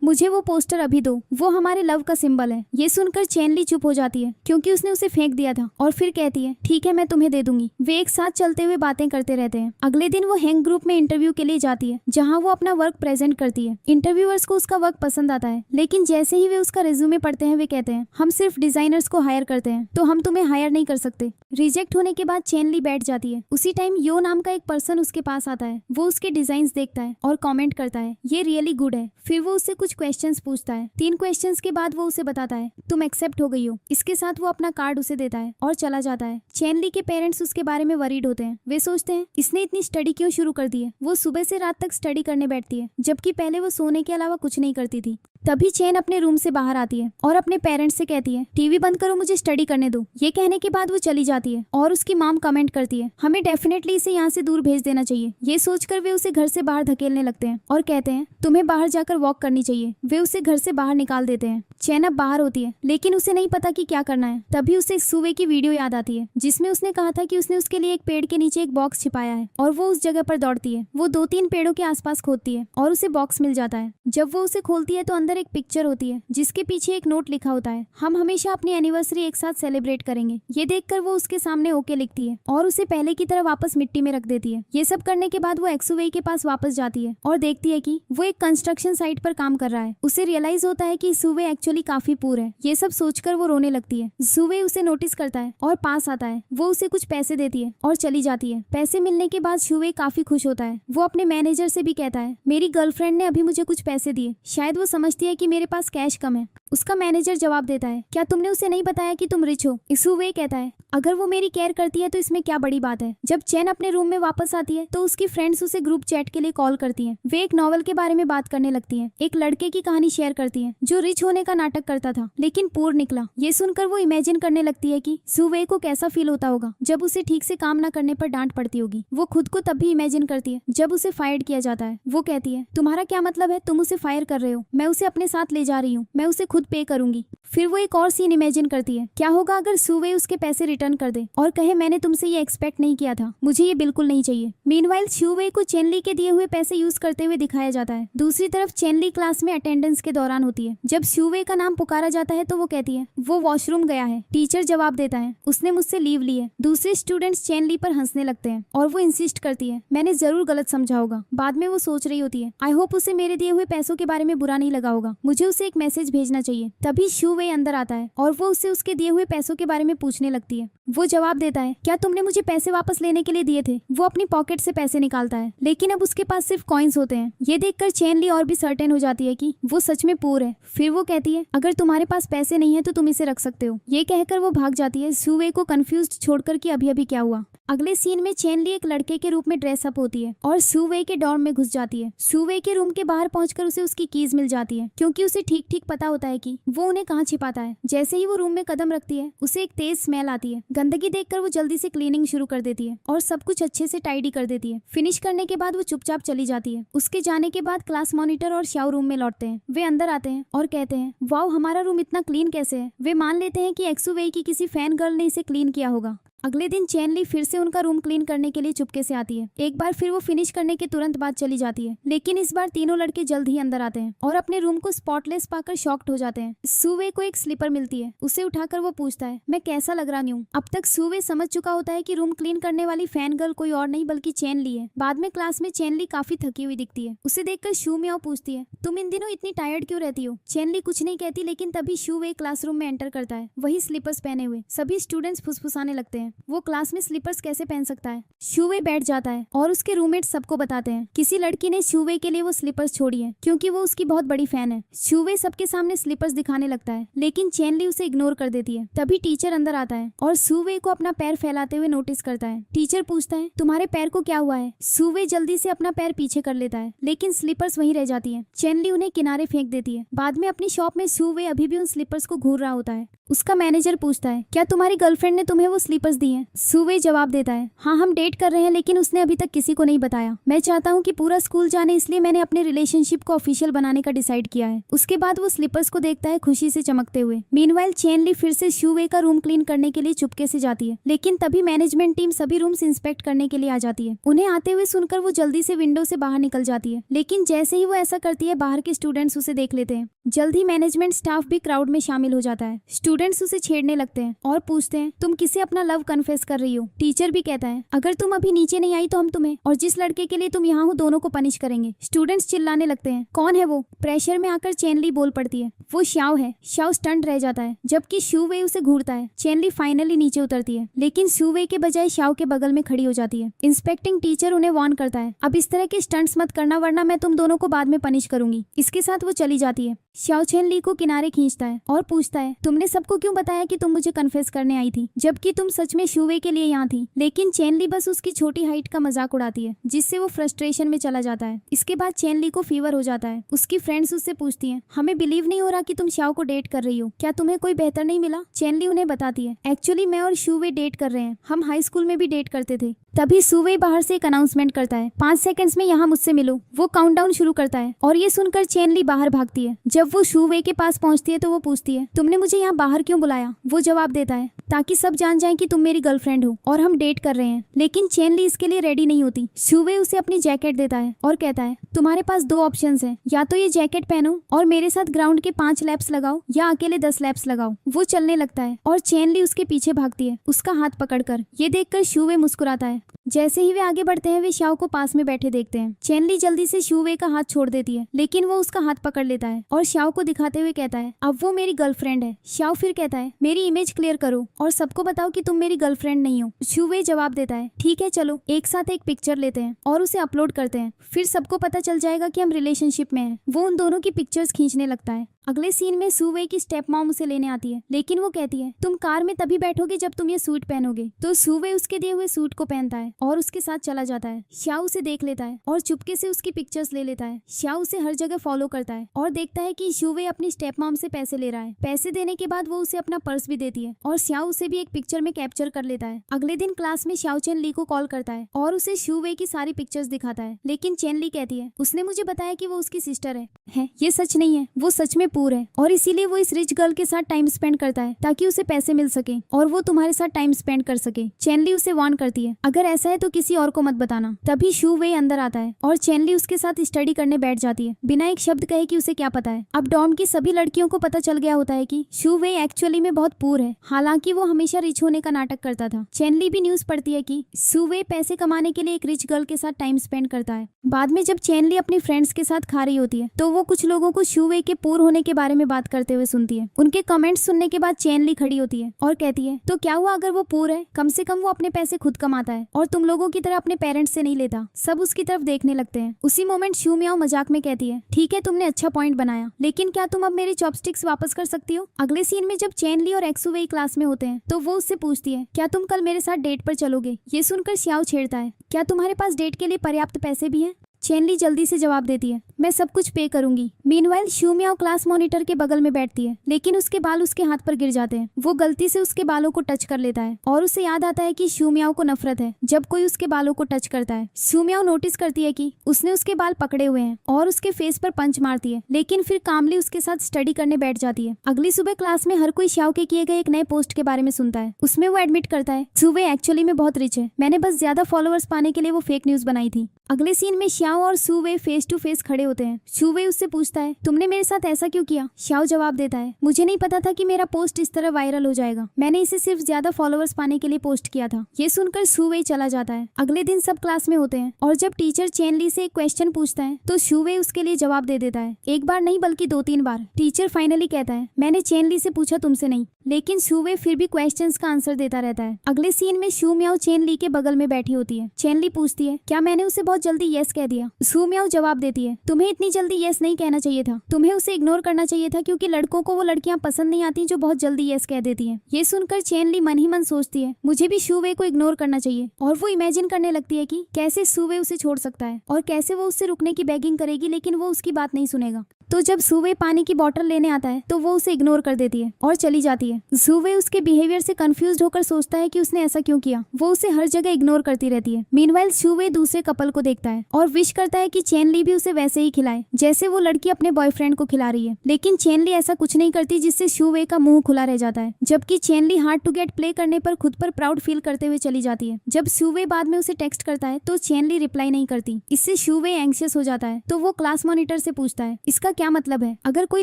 मुझे वो पोस्टर अभी दो, वो हमारे लव का सिंबल है। ये सुनकर चेन ली चुप हो जाती है क्योंकि उसने उसे फेंक दिया था और फिर कहती है ठीक है मैं तुम्हें दे दूंगी। वे एक साथ चलते हुए बातें करते रहते हैं। अगले दिन वो हैंग ग्रुप में इंटरव्यू के लिए जाती है जहाँ वो अपना वर्क प्रेजेंट करती है। इंटरव्यूअर्स को उसका वर्क पसंद आता है, लेकिन जैसे ही वे उसका रिज्यूमे पढ़ते हैं वे कहते हैं हम सिर्फ डिजाइनर्स को हायर करते हैं तो हम तुम्हें हायर नहीं कर सकते। रिजेक्ट होने के बाद चेन ली बैठ जाती है। उसी टाइम यो नाम का एक पर्सन उसके पास आता है। वो उसके डिजाइन देखता है और कॉमेंट करता है ये रियली गुड है। फिर वो उससे कुछ क्वेश्चन पूछता है। 3 क्वेश्चंस के बाद वो उसे बताता है तुम एक्सेप्ट हो गई हो। इसके साथ वो अपना कार्ड उसे देता है और चला जाता है। चेन ली के पेरेंट्स उसके बारे में वरीड होते हैं। वे सोचते हैं इसने इतनी स्टडी क्यों शुरू कर दी है। वो सुबह से रात तक स्टडी करने बैठती है, जबकि पहले वो सोने के अलावा कुछ नहीं करती थी। तभी चेन अपने रूम से बाहर आती है और अपने पेरेंट्स से कहती है टीवी बंद करो, मुझे स्टडी करने दो। ये कहने के बाद वो चली जाती है और उसकी मॉम कमेंट करती है हमें डेफिनेटली इसे यहाँ से दूर भेज देना चाहिए। ये सोचकर वे उसे घर से बाहर धकेलने लगते हैं और कहते हैं तुम्हें बाहर जाकर वॉक करनी चाहिए। वे उसे घर से बाहर निकाल देते हैं। चेन अब बाहर होती है, लेकिन उसे नहीं पता कि क्या करना है। तभी उसे स्यूवे की वीडियो याद आती है जिसमें उसने कहा था कि उसने उसके लिए एक पेड़ के नीचे एक बॉक्स छिपाया है और वो उस जगह पर दौड़ती है। वो 2-3 पेड़ों के आसपास खोदती है और उसे बॉक्स मिल जाता है। जब वो उसे खोलती है तो अंदर एक पिक्चर होती है जिसके पीछे एक नोट लिखा होता है हम हमेशा अपनी एनिवर्सरी एक साथ सेलिब्रेट करेंगे। ये देखकर वो उसके सामने ओके लिखती है और उसे पहले की तरह वापस मिट्टी में रख देती है। ये सब करने के बाद वो एक्सुवे के पास वापस जाती है और देखती है कि वो एक कंस्ट्रक्शन साइट पर काम कर रहा है। उसे रियलाइज होता है कि सुवे एक्चुअली काफी पुअर है। ये सब सोचकर वो रोने लगती है। सुवे उसे नोटिस करता है और पास आता है। वो उसे कुछ पैसे देती है और चली जाती है। पैसे मिलने के बाद सुवे काफी खुश होता है। वो अपने मैनेजर से भी कहता है मेरी गर्लफ्रेंड ने अभी मुझे कुछ पैसे दिए, शायद वो समझती है कि मेरे पास कैश कम है। उसका मैनेजर जवाब देता है क्या तुमने उसे नहीं बताया कि तुम रिच हो? सुवे कहता है अगर वो मेरी केयर करती है तो इसमें क्या बड़ी बात है। जब चेन अपने रूम में वापस आती है तो उसकी फ्रेंड्स उसे ग्रुप चैट के लिए कॉल करती हैं। वे एक नॉवल के बारे में बात करने लगती हैं। एक लड़के की कहानी शेयर करती हैं जो रिच होने का नाटक करता था लेकिन पुअर निकला। ये सुनकर वो इमेजिन करने लगती है कि सुवे को कैसा फील होता होगा जब उसे ठीक से काम न करने पर डांट पड़ती होगी। वो खुद को तब भी इमेजिन करती है जब उसे फायर किया जाता है। वो कहती है तुम्हारा क्या मतलब है, तुम उसे फायर कर रहे हो, मैं उसे अपने साथ ले जा रही हूँ, मैं उसे खुद पे करूंगी। फिर वो एक और सीन इमेजिन करती है, क्या होगा अगर सुवे उसके पैसे रिटर्न कर दे और कहे मैंने तुमसे ये एक्सपेक्ट नहीं किया था, मुझे ये बिल्कुल नहीं चाहिए। मीनवाइल सुवे को चेनली के दिए हुए पैसे यूज करते हुए दिखाया जाता है। दूसरी तरफ चेनली क्लास में अटेंडेंस के दौरान होती है। जब सुवे का नाम पुकारा जाता है तो वो कहती है वो वॉशरूम गया है। टीचर जवाब देता है उसने मुझसे लीव ली है। दूसरे स्टूडेंट्स चेनली पर हंसने लगते हैं और वो इंसिस्ट करती है मैंने जरूर गलत समझा होगा। बाद में वो सोच रही होती है आई होप उसे मेरे दिए हुए पैसों के बारे में बुरा नहीं लगा होगा, मुझे उसे एक मैसेज भेजना चाहिए। तभी सुवे अंदर आता है और वो उससे उसके दिए हुए पैसों के बारे में पूछने लगती है। वो जवाब देता है, क्या तुमने मुझे पैसे वापस लेने के लिए दिए थे? वो अपनी पॉकेट से पैसे निकालता है, लेकिन अब उसके पास सिर्फ कॉइन्स होते हैं। ये देखकर चेन ली और भी सर्टेन हो जाती है कि वो सच में पूर है। फिर वो कहती है, अगर तुम्हारे पास पैसे नहीं है तो तुम इसे रख सकते हो। ये कहकर वो भाग जाती है, सुवे को कंफ्यूज्ड छोड़कर कि अभी अभी क्या हुआ। अगले सीन में चेन ली एक लड़के के रूप में ड्रेस अप होती है और सुवे के डॉर्म में घुस जाती है। सुवे के रूम के बाहर पहुंचकर उसे उसकी कीज मिल जाती है, क्योंकि उसे ठीक ठीक पता होता है कि वो उन्हें कहाँ छिपाता है। जैसे ही वो रूम में कदम रखती है, उसे एक तेज स्मेल आती है। गंदगी देखकर वो जल्दी से क्लीनिंग शुरू कर देती है और सब कुछ अच्छे से टाइडी कर देती है। फिनिश करने के बाद वो चुपचाप चली जाती है। उसके जाने के बाद क्लास मॉनिटर और शाओ रूम में लौटते हैं। वे अंदर आते हैं और कहते हैं, वाओ, हमारा रूम इतना क्लीन कैसे है। वे मान लेते हैं कि एक्सुवेई की किसी फैन गर्ल ने इसे क्लीन किया होगा। अगले दिन चेन ली फिर से उनका रूम क्लीन करने के लिए चुपके से आती है। एक बार फिर वो फिनिश करने के तुरंत बाद चली जाती है, लेकिन इस बार तीनों लड़के जल्द ही अंदर आते हैं और अपने रूम को स्पॉटलेस पाकर शॉक्ड हो जाते हैं। सुवे को एक स्लीपर मिलती है। उसे उठाकर वो पूछता है, मैं कैसा लग रहा हूँ? अब तक सुवे समझ चुका होता है कि रूम क्लीन करने वाली फैन गर्ल कोई और नहीं बल्कि चेन ली है। बाद में क्लास में चेन ली काफी थकी हुई दिखती है। उसे देखकर शू मियाओ पूछती है, तुम इन दिनों इतनी टायर्ड क्यों रहती हो? चेन ली कुछ नहीं कहती, लेकिन तभी शूवे क्लासरूम में एंटर करता है, वही स्लीपर्स पहने हुए। सभी स्टूडेंट्स फुसफुसाने लगते हैं, वो क्लास में स्लीपर्स कैसे पहन सकता है? शूवे बैठ जाता है और उसके रूममेट सबको बताते हैं, किसी लड़की ने शूवे के लिए वो स्लीपर्स छोड़ी है क्योंकि वो उसकी बहुत बड़ी फैन है। शूवे सबके सामने स्लीपर्स दिखाने लगता है, लेकिन चेन ली उसे इग्नोर कर देती है। तभी टीचर अंदर आता है और शूवे को अपना पैर फैलाते हुए नोटिस करता है। टीचर पूछता है, तुम्हारे पैर को क्या हुआ है? शूवे जल्दी से अपना पैर पीछे कर लेता है, लेकिन स्लीपर्स वहीं रह जाती है। चेन ली उन्हें किनारे फेंक देती है। बाद में अपनी शॉप में शूवे अभी भी उन स्लीपर्स को घूर रहा होता है। उसका मैनेजर पूछता है, क्या तुम्हारी गर्लफ्रेंड ने तुम्हें वो स्लीपर्स दी हैं? शूवे जवाब देता है, हाँ, हम डेट कर रहे हैं, लेकिन उसने अभी तक किसी को नहीं बताया। मैं चाहता हूँ कि पूरा स्कूल जाने, इसलिए मैंने अपने रिलेशनशिप को ऑफिशियल बनाने का डिसाइड किया है। उसके बाद वो स्लीपर्स को देखता है खुशी से चमकते हुए। मीनवाइल चेन ली फिर से शूवे का रूम क्लीन करने के लिए चुपके से जाती है, लेकिन तभी मैनेजमेंट टीम सभी रूम्स इंस्पेक्ट करने के लिए आ जाती है। उन्हें आते हुए सुनकर वो जल्दी से विंडो से बाहर निकल जाती है, लेकिन जैसे ही वो ऐसा करती है, बाहर के स्टूडेंट्स उसे देख लेते हैं। जल्द ही मैनेजमेंट स्टाफ भी क्राउड में शामिल हो जाता है। स्टूडेंट्स उसे छेड़ने लगते हैं और पूछते हैं, तुम किसे अपना लव कन्फेस कर रही हो? टीचर भी कहता है, अगर तुम अभी नीचे नहीं आई तो हम तुम्हें और जिस लड़के के लिए तुम यहाँ हो दोनों को पनिश करेंगे। स्टूडेंट्स चिल्लाने लगते हैं, कौन है वो? प्रेशर में आकर चेन ली बोल पड़ती है, वो शाओ है। शाओ स्टंट रह जाता है, जबकि शूवे उसे घूरता है। चेन ली फाइनली नीचे उतरती है, लेकिन शूवे के बजाय शाओ के बगल में खड़ी हो जाती है। इंस्पेक्टिंग टीचर उन्हें वार्न करता है, अब इस तरह के स्टंट्स मत करना, वरना मैं तुम दोनों को बाद में पनिश करूंगी। इसके साथ वो चली जाती है। शाओ चेन ली को किनारे खींचता है और पूछता है, तुमने सबको क्यों बताया कि तुम मुझे कन्फेस करने आई थी, जबकि तुम सच में शूवे के लिए यहाँ थी? लेकिन चेन ली बस उसकी छोटी हाइट का मजाक उड़ाती है, जिससे वो फ्रस्ट्रेशन में चला जाता है। इसके बाद चेन ली को फीवर हो जाता है। उसकी फ्रेंड्स उससे पूछती हैं, हमें बिलीव नहीं हो रहा कि तुम शाओ को डेट कर रही हो, क्या तुम्हें कोई बेहतर नहीं मिला? चेन ली उन्हें बताती है, एक्चुअली मैं और शूवे डेट कर रहे हैं, हम हाई स्कूल में भी डेट करते थे। तभी शूवे बाहर से एक अनाउंसमेंट करता है, 5 सेकंड्स में यहाँ मुझसे मिलो। वो काउंटडाउन शुरू करता है और ये सुनकर चेन ली बाहर भागती है। जब वो शूवे के पास पहुंचती है तो वो पूछती है, तुमने मुझे यहाँ बाहर क्यों बुलाया? वो जवाब देता है, ताकि सब जान जाएं कि तुम मेरी गर्लफ्रेंड हो और हम डेट कर रहे हैं। लेकिन चेन ली इसके लिए रेडी नहीं होती। शूवे उसे अपनी जैकेट देता है और कहता है, तुम्हारे पास 2 ऑप्शंस हैं, या तो ये जैकेट पहनो और मेरे साथ ग्राउंड के 5 लैप्स लगाओ, या अकेले 10 लैप्स लगाओ। वो चलने लगता है और चेन ली उसके पीछे भागती है, उसका हाथ पकड़कर। ये देखकर शूवे मुस्कुराता है। जैसे ही वे आगे बढ़ते हैं, वे शाओ को पास में बैठे देखते हैं। चेन ली जल्दी से शूवे का हाथ छोड़ देती है, लेकिन वो उसका हाथ पकड़ लेता है और शाओ को दिखाते हुए कहता है, अब वो मेरी गर्लफ्रेंड है। शाओ फिर कहता है, मेरी इमेज क्लियर करो और सबको बताओ कि तुम मेरी गर्लफ्रेंड नहीं हो। शूवे जवाब देता है, ठीक है, चलो एक साथ एक पिक्चर लेते हैं और उसे अपलोड करते हैं, फिर सबको पता चल जाएगा कि हम रिलेशनशिप में हैं। वो उन दोनों की पिक्चर्स खींचने लगता है। अगले सीन में शूवे की स्टेप मॉम उसे लेने आती है, लेकिन वो कहती है, तुम कार में तभी बैठोगे जब तुम ये सूट पहनोगे। तो शूवे उसके दिए हुए सूट को पहनता है और उसके साथ चला जाता है। शाओ उसे देख लेता है और चुपके से उसकी पिक्चर्स ले लेता है। शाओ उसे हर जगह फॉलो करता है और देखता है कि शूवे अपनी स्टेप मॉम से पैसे ले रहा है। पैसे देने के बाद वो उसे अपना पर्स भी देती है और शाओ उसे भी एक पिक्चर में कैप्चर कर लेता है। अगले दिन क्लास में शाओ चेन ली को कॉल करता है और उसे शूवे की सारी पिक्चर्स दिखाता है, लेकिन चेन ली कहती है, उसने मुझे बताया कि वो उसकी सिस्टर है। ये सच नहीं है, वो सच में पूर है और इसीलिए वो इस रिच गर्ल के साथ टाइम स्पेंड करता है ताकि उसे पैसे मिल सके और वो तुम्हारे साथ टाइम स्पेंड कर सके। चेन ली उसे वार्न करती है, अगर ऐसा है तो किसी और को मत बताना। तभी शूवे अंदर आता है और चेन ली उसके साथ स्टडी करने बैठ जाती है, बिना एक शब्द कहे कि उसे क्या पता है। अब डॉर्म की सभी लड़कियों को पता चल गया होता है कि शूवे एक्चुअली में बहुत पूर है, हालांकि वो हमेशा रिच होने का नाटक करता था। चेन ली भी न्यूज पढ़ती है कि शूवे पैसे कमाने के लिए एक रिच गर्ल के साथ टाइम स्पेंड करता है। बाद में जब चेन ली अपनी फ्रेंड्स के साथ खा रही होती है तो वो कुछ लोगों को शूवे के पूर होने होने के बारे में बात करते हुए सुनती है। उनके कमेंट्स सुनने के बाद चेन ली खड़ी होती है और कहती है, तो क्या हुआ अगर वो पुअर है, कम से कम वो अपने पैसे खुद कमाता है और तुम लोगों की तरह अपने पेरेंट्स से नहीं लेता। सब उसकी तरफ देखने लगते हैं। उसी मोमेंट शू मियाओ मजाक में कहती है, ठीक है तुमने अच्छा पॉइंट बनाया, लेकिन क्या तुम अब मेरे चॉपस्टिक्स वापस कर सकती हो। अगले सीन में जब चेन ली और एक्सू वेई क्लास में होते हैं तो वो उससे पूछती है, क्या तुम कल मेरे साथ डेट पर चलोगे। ये सुनकर श्याओ छेड़ता है, क्या तुम्हारे पास डेट के लिए पर्याप्त पैसे भी हैं। चेन ली जल्दी से जवाब देती है, मैं सब कुछ पे करूंगी। मीनवाइल शू मियाओ क्लास मॉनिटर के बगल में बैठती है, लेकिन उसके बाल उसके हाथ पर गिर जाते हैं। वो गलती से उसके बालों को टच कर लेता है और उसे याद आता है कि शू मियाओ को नफरत है जब कोई उसके बालों को टच करता है। शू मियाओ नोटिस करती है कि उसने उसके बाल पकड़े हुए हैं और उसके फेस पर पंच मारती है, लेकिन फिर कामली उसके साथ स्टडी करने बैठ जाती है। अगली सुबह क्लास में हर कोई श्याओ के किए गए एक नए पोस्ट के बारे में सुनता है। उसमें वो एडमिट करता है, सुवे एक्चुअली में बहुत रिच है, मैंने बस ज्यादा फॉलोअर्स पाने के लिए वो फेक न्यूज बनाई थी। अगले सीन में श्याओ और सुवे फेस टू फेस खड़े होते हैं। सुवे उससे पूछता है, तुमने मेरे साथ ऐसा क्यों किया। श्याओ जवाब देता है, मुझे नहीं पता था कि मेरा पोस्ट इस तरह वायरल हो जाएगा, मैंने इसे सिर्फ ज्यादा फॉलोअर्स पाने के लिए पोस्ट किया था। ये सुनकर सुवे चला जाता है। अगले दिन सब क्लास में होते हैं और जब टीचर चेन ली से एक क्वेश्चन पूछता है तो सुवे उसके लिए जवाब दे देता है। एक बार नहीं बल्कि 2-3 बार। टीचर फाइनली कहता है, मैंने चेन ली से पूछा तुमसे नहीं, लेकिन सुवे फिर भी क्वेश्चंस का आंसर देता रहता है। अगले सीन में शू मियाओ चेन ली के बगल में बैठी होती है। चेन ली पूछती है, क्या मैंने उसे बहुत जल्दी यस कह दिया। शू मियाओ जवाब देती है, तुम्हें इतनी जल्दी यस नहीं कहना चाहिए था, तुम्हें उसे इग्नोर करना चाहिए था, क्योंकि लड़कों को वो लड़कियां पसंद नहीं आती जो बहुत जल्दी यस कह देती हैं। ये सुनकर चेन ली मन ही मन सोचती है, मुझे भी शूवे को इग्नोर करना चाहिए, और वो इमेजिन करने लगती है कि कैसे शूवे उसे छोड़ सकता है और कैसे वो उससे रुकने की बेगिंग करेगी, लेकिन वो उसकी बात नहीं सुनेगा। तो जब सुवे पानी की बोतल लेने आता है तो वो उसे इग्नोर कर देती है और चली जाती है। सुवे उसके बिहेवियर से कंफ्यूज्ड होकर सोचता है कि उसने ऐसा क्यों किया। वो उसे हर जगह इग्नोर करती रहती है। मीनवाइल सुवे दूसरे कपल को देखता है और विश करता है कि चेन ली भी उसे वैसे ही खिलाए जैसे वो लड़की अपने बॉयफ्रेंड को खिला रही है, लेकिन चेन ली ऐसा कुछ नहीं करती, जिससे सुवे का मुंह खुला रह जाता है। जबकि चेन ली हार्ड टू गेट प्ले करने पर खुद पर प्राउड फील करते हुए चली जाती है। जब सुवे बाद में उसे टेक्स्ट करता है तो चेन ली रिप्लाई नहीं करती। इससे सुवे एंग्शियस हो जाता है। तो वो क्लास मॉनिटर से पूछता है, इसका क्या मतलब है अगर कोई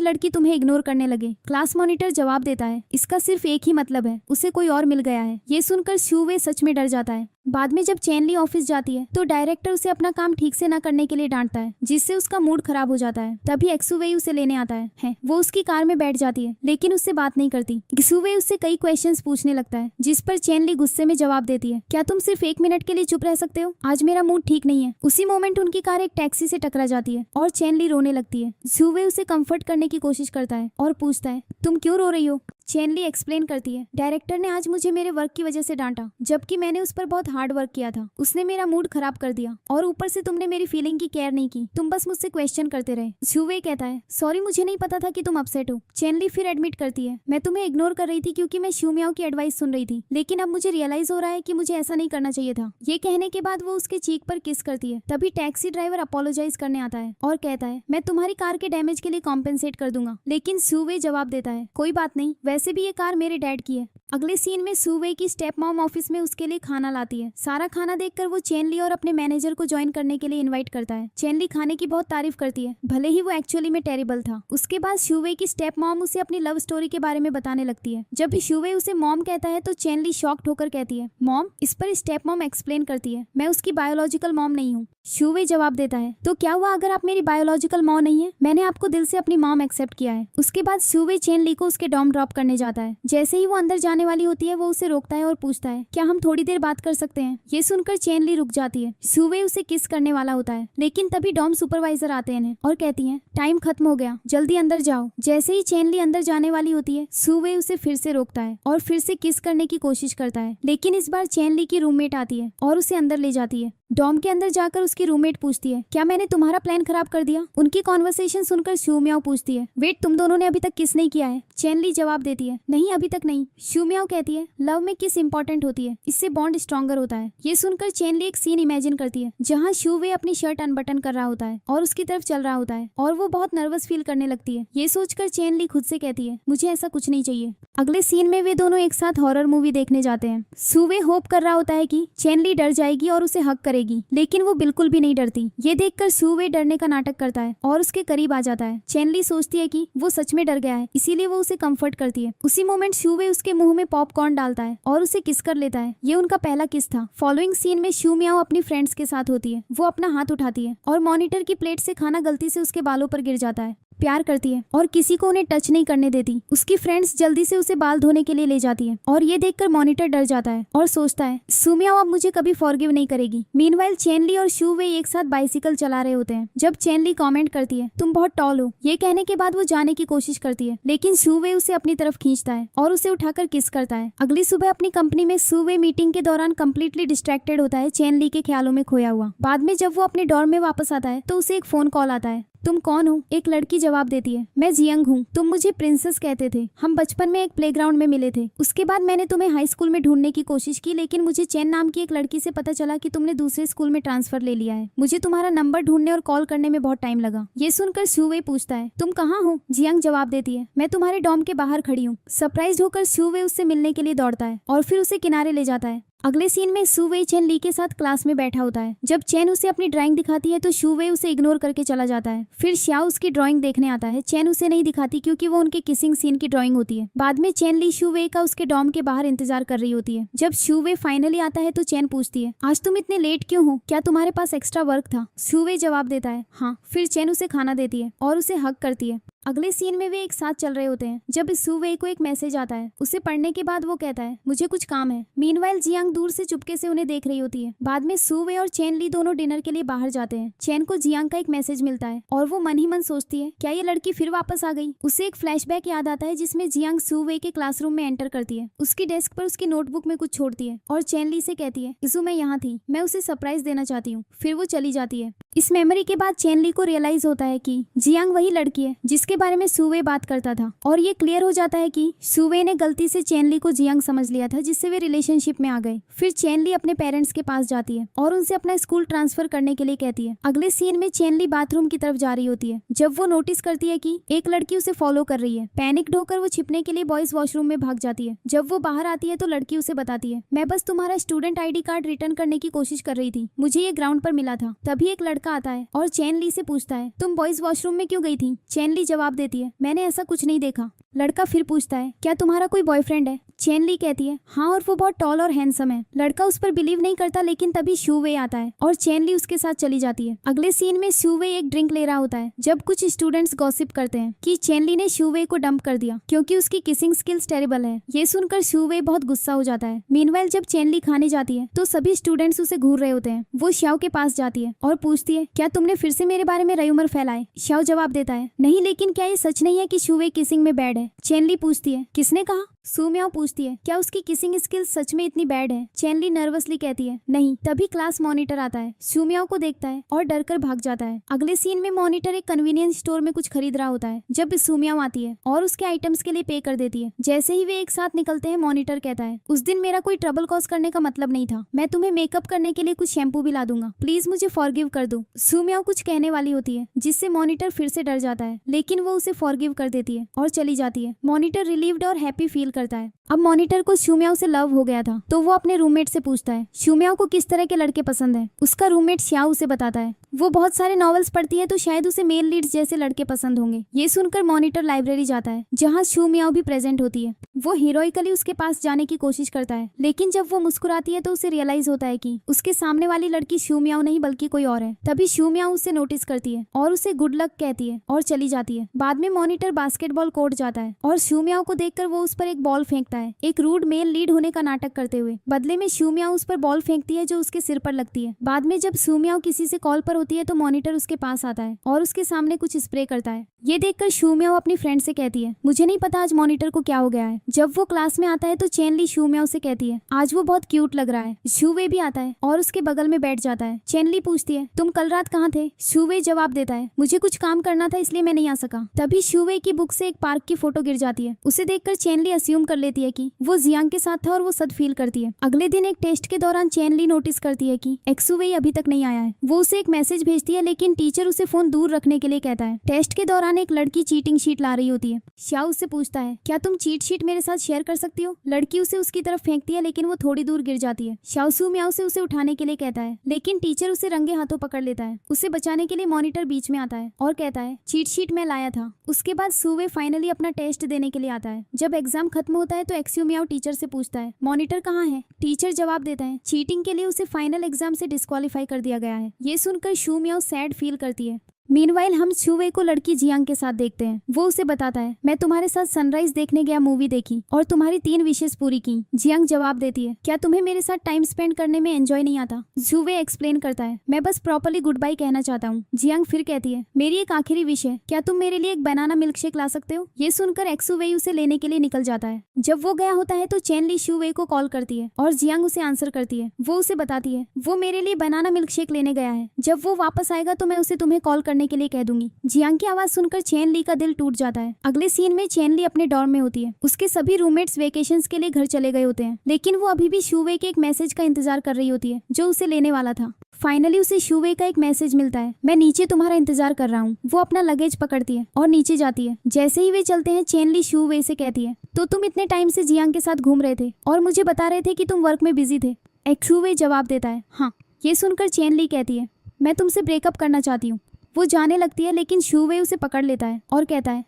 लड़की तुम्हें इग्नोर करने लगे। क्लास मॉनिटर जवाब देता है, इसका सिर्फ एक ही मतलब है, उसे कोई और मिल गया है। ये सुनकर सुवे सच में डर जाता है। बाद में जब चेन ली ऑफिस जाती है तो डायरेक्टर उसे अपना काम ठीक से न करने के लिए डांटता है, जिससे उसका मूड खराब हो जाता है। तभी एक्सुवे उसे लेने आता है। वो उसकी कार में बैठ जाती है, लेकिन उससे बात नहीं करती। एक्सुवे उससे कई क्वेश्चंस पूछने लगता है, जिस पर चेन ली गुस्से में जवाब देती है, क्या तुम सिर्फ 1 मिनट के लिए चुप रह सकते हो, आज मेरा मूड ठीक नहीं है। उसी मोमेंट उनकी कार एक टैक्सी से टकरा जाती है और चेन ली रोने लगती है। एक्सुवे उसे कंफर्ट करने की कोशिश करता है और पूछता है, तुम क्यों रो रही हो। चेन ली एक्सप्लेन करती है, डायरेक्टर ने आज मुझे मेरे वर्क की वजह से डांटा, जबकि मैंने उस पर बहुत हार्ड वर्क किया था। उसने मेरा मूड खराब कर दिया और ऊपर से तुमने मेरी फीलिंग की केयर नहीं की, तुम बस मुझसे क्वेश्चन करते रहे। सुवे कहता है, सॉरी मुझे नहीं पता था कि तुम अपसेट हो। चेन ली फिर एडमिट करती है, मैं तुम्हें इग्नोर कर रही थी क्योंकि मैं शू मियाओ की एडवाइस सुन रही थी, लेकिन अब मुझे रियलाइज हो रहा है कि मुझे ऐसा नहीं करना चाहिए था। ये कहने के बाद वो उसके चीक पर किस करती है। तभी टैक्सी ड्राइवर अपोलोजाइज करने आता है और कहता है, मैं तुम्हारी कार के डैमेज के लिए कॉम्पेंसेट कर दूंगा। लेकिन सुवे जवाब देता है, कोई बात नहीं, वैसे भी ये कार मेरे डैड की है। अगले सीन में सुवे की स्टेप मॉम ऑफिस में उसके लिए खाना लाती है। सारा खाना देखकर वो चेन ली और अपने मैनेजर को ज्वाइन करने के लिए इनवाइट करता है। चेन ली खाने की बहुत तारीफ करती है, भले ही वो एक्चुअली में टेरिबल था। उसके बाद सुवे की स्टेप मॉम उसे अपनी लव स्टोरी के बारे में बताने लगती है। जब सुवे उसे मॉम कहता है तो चेन ली शॉक्ड होकर कहती है, मॉम। इस पर स्टेप मॉम एक्सप्लेन करती है, मैं उसकी बायोलॉजिकल मॉम नहीं हूँ। सुवे जवाब देता है, तो क्या हुआ अगर आप मेरी बायोलॉजिकल मॉम नहीं है, मैंने आपको दिल से अपनी मॉम एक्सेप्ट किया है। उसके बाद सुवे चेन ली को उसके डॉम ड्रॉप करने जाता है। जैसे ही वो अंदर जाने वाली होती है वो उसे रोकता है और पूछता है, क्या हम थोड़ी देर बात कर सकते हैं। ये सुनकर चेन ली रुक जाती है। सुवे उसे किस करने वाला होता है, लेकिन तभी डॉम सुपरवाइजर आते हैं और कहती हैं, टाइम खत्म हो गया, जल्दी अंदर जाओ। जैसे ही चेन ली अंदर जाने वाली होती है सुवे उसे फिर से रोकता है और फिर से किस करने की कोशिश करता है, लेकिन इस बार चेन ली की रूममेट आती है और उसे अंदर ले जाती है। डॉम के अंदर जाकर उसकी रूममेट पूछती है, क्या मैंने तुम्हारा प्लान खराब कर दिया। उनकी कॉन्वर्सेशन सुनकर शू मियाओ पूछती है, वेट, तुम दोनों ने अभी तक किस नहीं किया है। चेन ली जवाब देती है, नहीं अभी तक नहीं। शू मियाओ कहती है, लव में किस इंपॉर्टेंट होती है, इससे बॉन्ड स्ट्रॉन्गर होता है। ये सुनकर चेन ली एक सीन इमेजिन करती है जहाँ शूवे अपनी शर्ट अनबटन कर रहा होता है और उसकी तरफ चल रहा होता है और वो बहुत नर्वस फील करने लगती है। ये सोचकर चेन ली खुद से कहती है, मुझे ऐसा कुछ नहीं चाहिए। अगले सीन में वे दोनों एक साथ हॉरर मूवी देखने जाते हैं। सुवे होप कर रहा होता है कि चेन ली डर जाएगी और उसे हक करेगी, लेकिन वो बिल्कुल भी नहीं डरती। ये देखकर सुवे डरने का नाटक करता है और उसके करीब आ जाता है। चेन ली सोचती है कि वो सच में डर गया है, इसीलिए वो उसे कंफर्ट करती है। उसी मोमेंट सुवे उसके मुंह में पॉपकॉर्न डालता है और उसे किस कर लेता है। ये उनका पहला किस था। फॉलोइंग सीन में शू मियाओ अपनी फ्रेंड्स के साथ होती है। वो अपना हाथ उठाती है और मॉनिटर की प्लेट से खाना गलती से उसके बालों पर गिर जाता है। प्यार करती है और किसी को उन्हें टच नहीं करने देती। उसकी फ्रेंड्स जल्दी से उसे बाल धोने के लिए ले जाती है और ये देखकर मॉनिटर डर जाता है और सोचता है सुमियाओ अब मुझे कभी फॉरगिव नहीं करेगी। मीनवाइल चेनली और शू वे एक साथ बाइसिकल चला रहे होते हैं जब चेनली कमेंट करती है तुम बहुत टॉल हो। ये कहने के बाद वो जाने की कोशिश करती है लेकिन शू वे उसे अपनी तरफ खींचता है और उसे उठाकर किस करता है। अगली सुबह अपनी कंपनी में शू वे मीटिंग के दौरान कम्प्लीटली डिस्ट्रैक्टेड होता है, चेनली के ख्यालों में खोया हुआ। बाद में जब वो अपने डॉर्म में वापस आता है तो उसे एक फोन कॉल आता है। तुम कौन हो? एक लड़की जवाब देती है मैं जियंग हूँ। तुम मुझे प्रिंसेस कहते थे। हम बचपन में एक प्लेग्राउंड में मिले थे। उसके बाद मैंने तुम्हें हाई स्कूल में ढूंढने की कोशिश की लेकिन मुझे चेन नाम की एक लड़की से पता चला कि तुमने दूसरे स्कूल में ट्रांसफर ले लिया है। मुझे तुम्हारा नंबर ढूंढने और कॉल करने में बहुत टाइम लगा। ये सुनकर शूवे पूछता है तुम कहाँ हो? जियंग जवाब देती है मैं तुम्हारे डॉर्म के बाहर खड़ी हूँ। सरप्राइज होकर शूवे उससे मिलने के लिए दौड़ता है और फिर उसे किनारे ले जाता है। अगले सीन में शूवे चेन ली के साथ क्लास में बैठा होता है। जब चेन उसे अपनी ड्राइंग दिखाती है तो शूवे उसे इग्नोर करके चला जाता है। फिर श्याओ उसकी ड्राइंग देखने आता है। चेन उसे नहीं दिखाती क्योंकि वो उनके किसिंग सीन की ड्राइंग होती है। बाद में चेन ली शूवे का उसके डॉर्म के बाहर इंतजार कर रही होती है। जब शूवे फाइनली आता है तो चेन पूछती है आज तुम इतने लेट क्यों हो? क्या तुम्हारे पास एक्स्ट्रा वर्क था? शूवे जवाब देता है हाँ। फिर चेन उसे खाना देती है और उसे हग करती है। अगले सीन में वे एक साथ चल रहे होते हैं जब शूवे को एक मैसेज आता है। उसे पढ़ने के बाद वो कहता है मुझे कुछ काम है। मीनवाइल जियांग दूर से चुपके से उन्हें देख रही होती है। बाद में शूवे और चेन ली दोनों डिनर के लिए बाहर जाते हैं। चेन को जियांग का एक मैसेज मिलता है और वो मन ही मन सोचती है क्या ये लड़की फिर वापस आ गई। उसे एक फ्लैशबैक याद आता है जिसमें जियांग शूवे के क्लासरूम में एंटर करती है। उसकी डेस्क पर उसकी नोटबुक में कुछ छोड़ती है और चेन ली से कहती है इसु मैं यहाँ थी, मैं उसे सरप्राइज देना चाहती हूँ। फिर वो चली जाती है। इस मेमोरी के बाद चेन ली को रियलाइज होता है कि जियांग वही लड़की है जिसके बारे में शूवे बात करता था और ये क्लियर हो जाता है कि शूवे ने गलती से चेन ली को जियांग समझ लिया था जिससे वे रिलेशनशिप में आ गए। फिर चेन ली अपने पेरेंट्स के पास जाती है और उनसे अपना स्कूल ट्रांसफर करने के लिए कहती है। अगले सीन में चेन ली बाथरूम की तरफ जा रही होती है जब वो नोटिस करती है कि एक लड़की उसे फॉलो कर रही है। पैनिक होकर वो छिपने के लिए बॉयज वॉशरूम में भाग जाती है। जब वो बाहर आती है तो लड़की उसे बताती है मैं बस तुम्हारा स्टूडेंट ID कार्ड रिटर्न करने की कोशिश कर रही थी, मुझे ये ग्राउंड पर मिला था। तभी एक लड़का आता है और चेन ली से पूछता है तुम बॉयज वॉशरूम में क्यों गई थी? चेन ली जवाब देती है मैंने ऐसा कुछ नहीं देखा। लड़का फिर पूछता है क्या तुम्हारा कोई बॉयफ्रेंड है? चेन ली कहती है हाँ और वो बहुत टॉल और हैंडसम है। लड़का उस पर बिलीव नहीं करता लेकिन तभी शूवे आता है और चेन ली उसके साथ चली जाती है। अगले सीन में शूवे एक ड्रिंक ले रहा होता है जब कुछ स्टूडेंट्स गॉसिप करते हैं कि चेन ली ने शूवे को डंप कर दिया क्योंकि उसकी किसिंग स्किल्स टेरेबल है। ये सुनकर शूवे बहुत गुस्सा हो जाता है। मीनवाइल जब चेन ली खाने जाती है तो सभी स्टूडेंट्स उसे घूर रहे होते हैं। वो श्याओ के पास जाती है और पूछती है क्या तुमने फिर से मेरे बारे में रयूमर फैलाए? श्याओ जवाब देता है नहीं, लेकिन क्या ये सच नहीं है कि शूवे किसिंग में बैड है? चेन ली पूछती है किसने कहा? सुमियाओ पूछती है क्या उसकी किसिंग स्किल्स सच में इतनी बैड है? चेन ली नर्वसली कहती है नहीं। तभी क्लास मॉनिटर आता है, सुमियाओ को देखता है और डर कर भाग जाता है। अगले सीन में मॉनिटर एक कन्वीनियंस स्टोर में कुछ खरीद रहा होता है जब सुमियाओ आती है और उसके आइटम्स के लिए पे कर देती है। जैसे ही वे एक साथ निकलते हैं मॉनिटर कहता है उस दिन मेरा कोई ट्रबल कॉज करने का मतलब नहीं था, मैं तुम्हें मेकअप करने के लिए कुछ शैम्पू भी ला दूंगा, प्लीज मुझे फॉरगिव कर दो। सुमियाओ कुछ कहने वाली होती है जिससे मॉनिटर फिर से डर जाता है लेकिन वो उसे फॉरगिव कर देती है और चली जाती है। मॉनिटर रिलीव्ड और हैप्पी फील करता है। अब मॉनिटर को शुमियाओ से लव हो गया था तो वो अपने रूममेट से पूछता है शुमियाओ को किस तरह के लड़के पसंद है। उसका रूममेट श्याओ उसे बताता है वो बहुत सारे नॉवेल्स पढ़ती है तो शायद उसे मेल लीड्स जैसे लड़के पसंद होंगे। ये सुनकर मॉनिटर लाइब्रेरी जाता है जहाँ शुमियाओ भी प्रेजेंट होती है। वो हीरोइकली उसके पास जाने की कोशिश करता है लेकिन जब वो मुस्कुराती है तो उसे रियलाइज होता है कि उसके सामने वाली लड़की शुमियाओ नहीं बल्कि कोई और है। तभी शुमियाओ उसे नोटिस करती है और उसे गुड लक कहती है और चली जाती है। बाद में मॉनिटर बास्केटबॉल कोर्ट जाता है और शुमियाओ को देखकर वो उस पर एक बॉल फेंकता है, एक रूड मेल लीड होने का नाटक करते हुए। बदले में शुमियाओ उस पर बॉल फेंकती है जो उसके सिर पर लगती है। बाद में जब शुमियाओ किसी से कॉल पर होती है तो मॉनिटर उसके पास आता है और उसके सामने कुछ स्प्रे करता है। ये देखकर शुमियाओ अपनी फ्रेंड से कहती है मुझे नहीं पता आज मॉनिटर को क्या हो गया है। जब वो क्लास में आता है तो चेन ली शुमियाओ से कहती है आज वो बहुत क्यूट लग रहा है। शुवे भी आता है और उसके बगल में बैठ जाता है। चेन ली पूछती है तुम कल रात कहाँ थे? शुवे जवाब देता है मुझे कुछ काम करना था इसलिए मैं नहीं आ सका। तभी शुवे की बुक से एक पार्क की फोटो गिर जाती है। उसे देखकर चेन ली अस्यूम कर लेती है कि वो जियांग के साथ था और वो सद फील करती है। अगले दिन एक टेस्ट के दौरान चेन ली नोटिस करती है कि एक्सुवे अभी तक नहीं आया है। वो उसे एक मैसेज भेजती है लेकिन टीचर उसे फोन दूर रखने के लिए कहता है। टेस्ट के दौरान एक लड़की चीटिंग शीट ला रही होती है। श्याओ उससे पूछता है क्या तुम चीट शीट मेरे साथ शेयर कर सकती हो? लड़की उसे उसकी तरफ फेंकती है लेकिन वो थोड़ी दूर गिर जाती है। श्याओ सुमियाओ से उसे उठाने के लिए कहता है लेकिन टीचर उसे रंगे हाथों पकड़ लेता है। उसे बचाने के लिए मॉनिटर बीच में आता है और कहता है चीट शीट मैं लाया था। उसके बाद सुवे फाइनली अपना टेस्ट देने के लिए आता है। जब एग्जाम खत्म होता है तो एक्सुमियाओ टीचर से पूछता है मॉनिटर कहाँ है? टीचर जवाब देता है चीटिंग के लिए उसे फाइनल एग्जाम से डिस्क्वालीफाई कर दिया गया है। ये सुनकर शुमियाओ सैड फील करती है। मीनवाइल हम छुवे को लड़की जियांग के साथ देखते हैं। वो उसे बताता है, मैं तुम्हारे साथ सनराइज देखने गया, मूवी देखी और तुम्हारी 3 विशेष पूरी की। जियांग जवाब देती है, क्या तुम्हें मेरे साथ टाइम स्पेंड करने में एंजॉय नहीं आता? छुवे एक्सप्लेन करता है, मैं बस प्रॉपर्ली गुड बाय कहना चाहता हूँ। जियांग फिर कहती है, मेरी एक आखिरी विश है, क्या तुम मेरे लिए एक बनाना मिल्क शेक ला सकते हो? ये सुनकर एक्सुवेई उसे लेने के लिए निकल जाता है। जब वो गया होता है तो चेनली छुवे को कॉल करती है और जियांग उसे आंसर करती है। वो उसे बताती है, वो मेरे लिए बनाना मिल्क शेक लेने गया है, जब वो वापस आएगा तो मैं उसे तुम्हें कॉल करने के लिए कह दूंगी। जियांग की आवाज सुनकर चेन ली का दिल टूट जाता है। अगले सीन में चेन ली अपने डॉर्म में होती है। उसके सभी रूममेट्स वेकेशंस के लिए घर चले गए होते हैं, लेकिन वो अभी भी छुवे के एक मैसेज का इंतजार कर रही होती है जो उसे लेने वाला था। फाइनली उसे छुवे का एक मैसेज मिलता है, मैं नीचे तुम्हारा इंतजार कर रहा हूँ। वो अपना लगेज पकड़ती है और नीचे जाती है। जैसे ही वे चलते हैं चेन ली छुवे से कहती है, तो तुम इतने टाइम से जियांग के साथ घूम रहे थे और मुझे बता रहे थे कि तुम वर्क में बिजी थे। छुवे जवाब देता है, हाँ। ये सुनकर चेन ली कहती है, मैं तुमसे ब्रेकअप करना चाहती हूँ। वो जाने लगती है लेकिन छुवे उसे पकड़ लेता है और कहता है,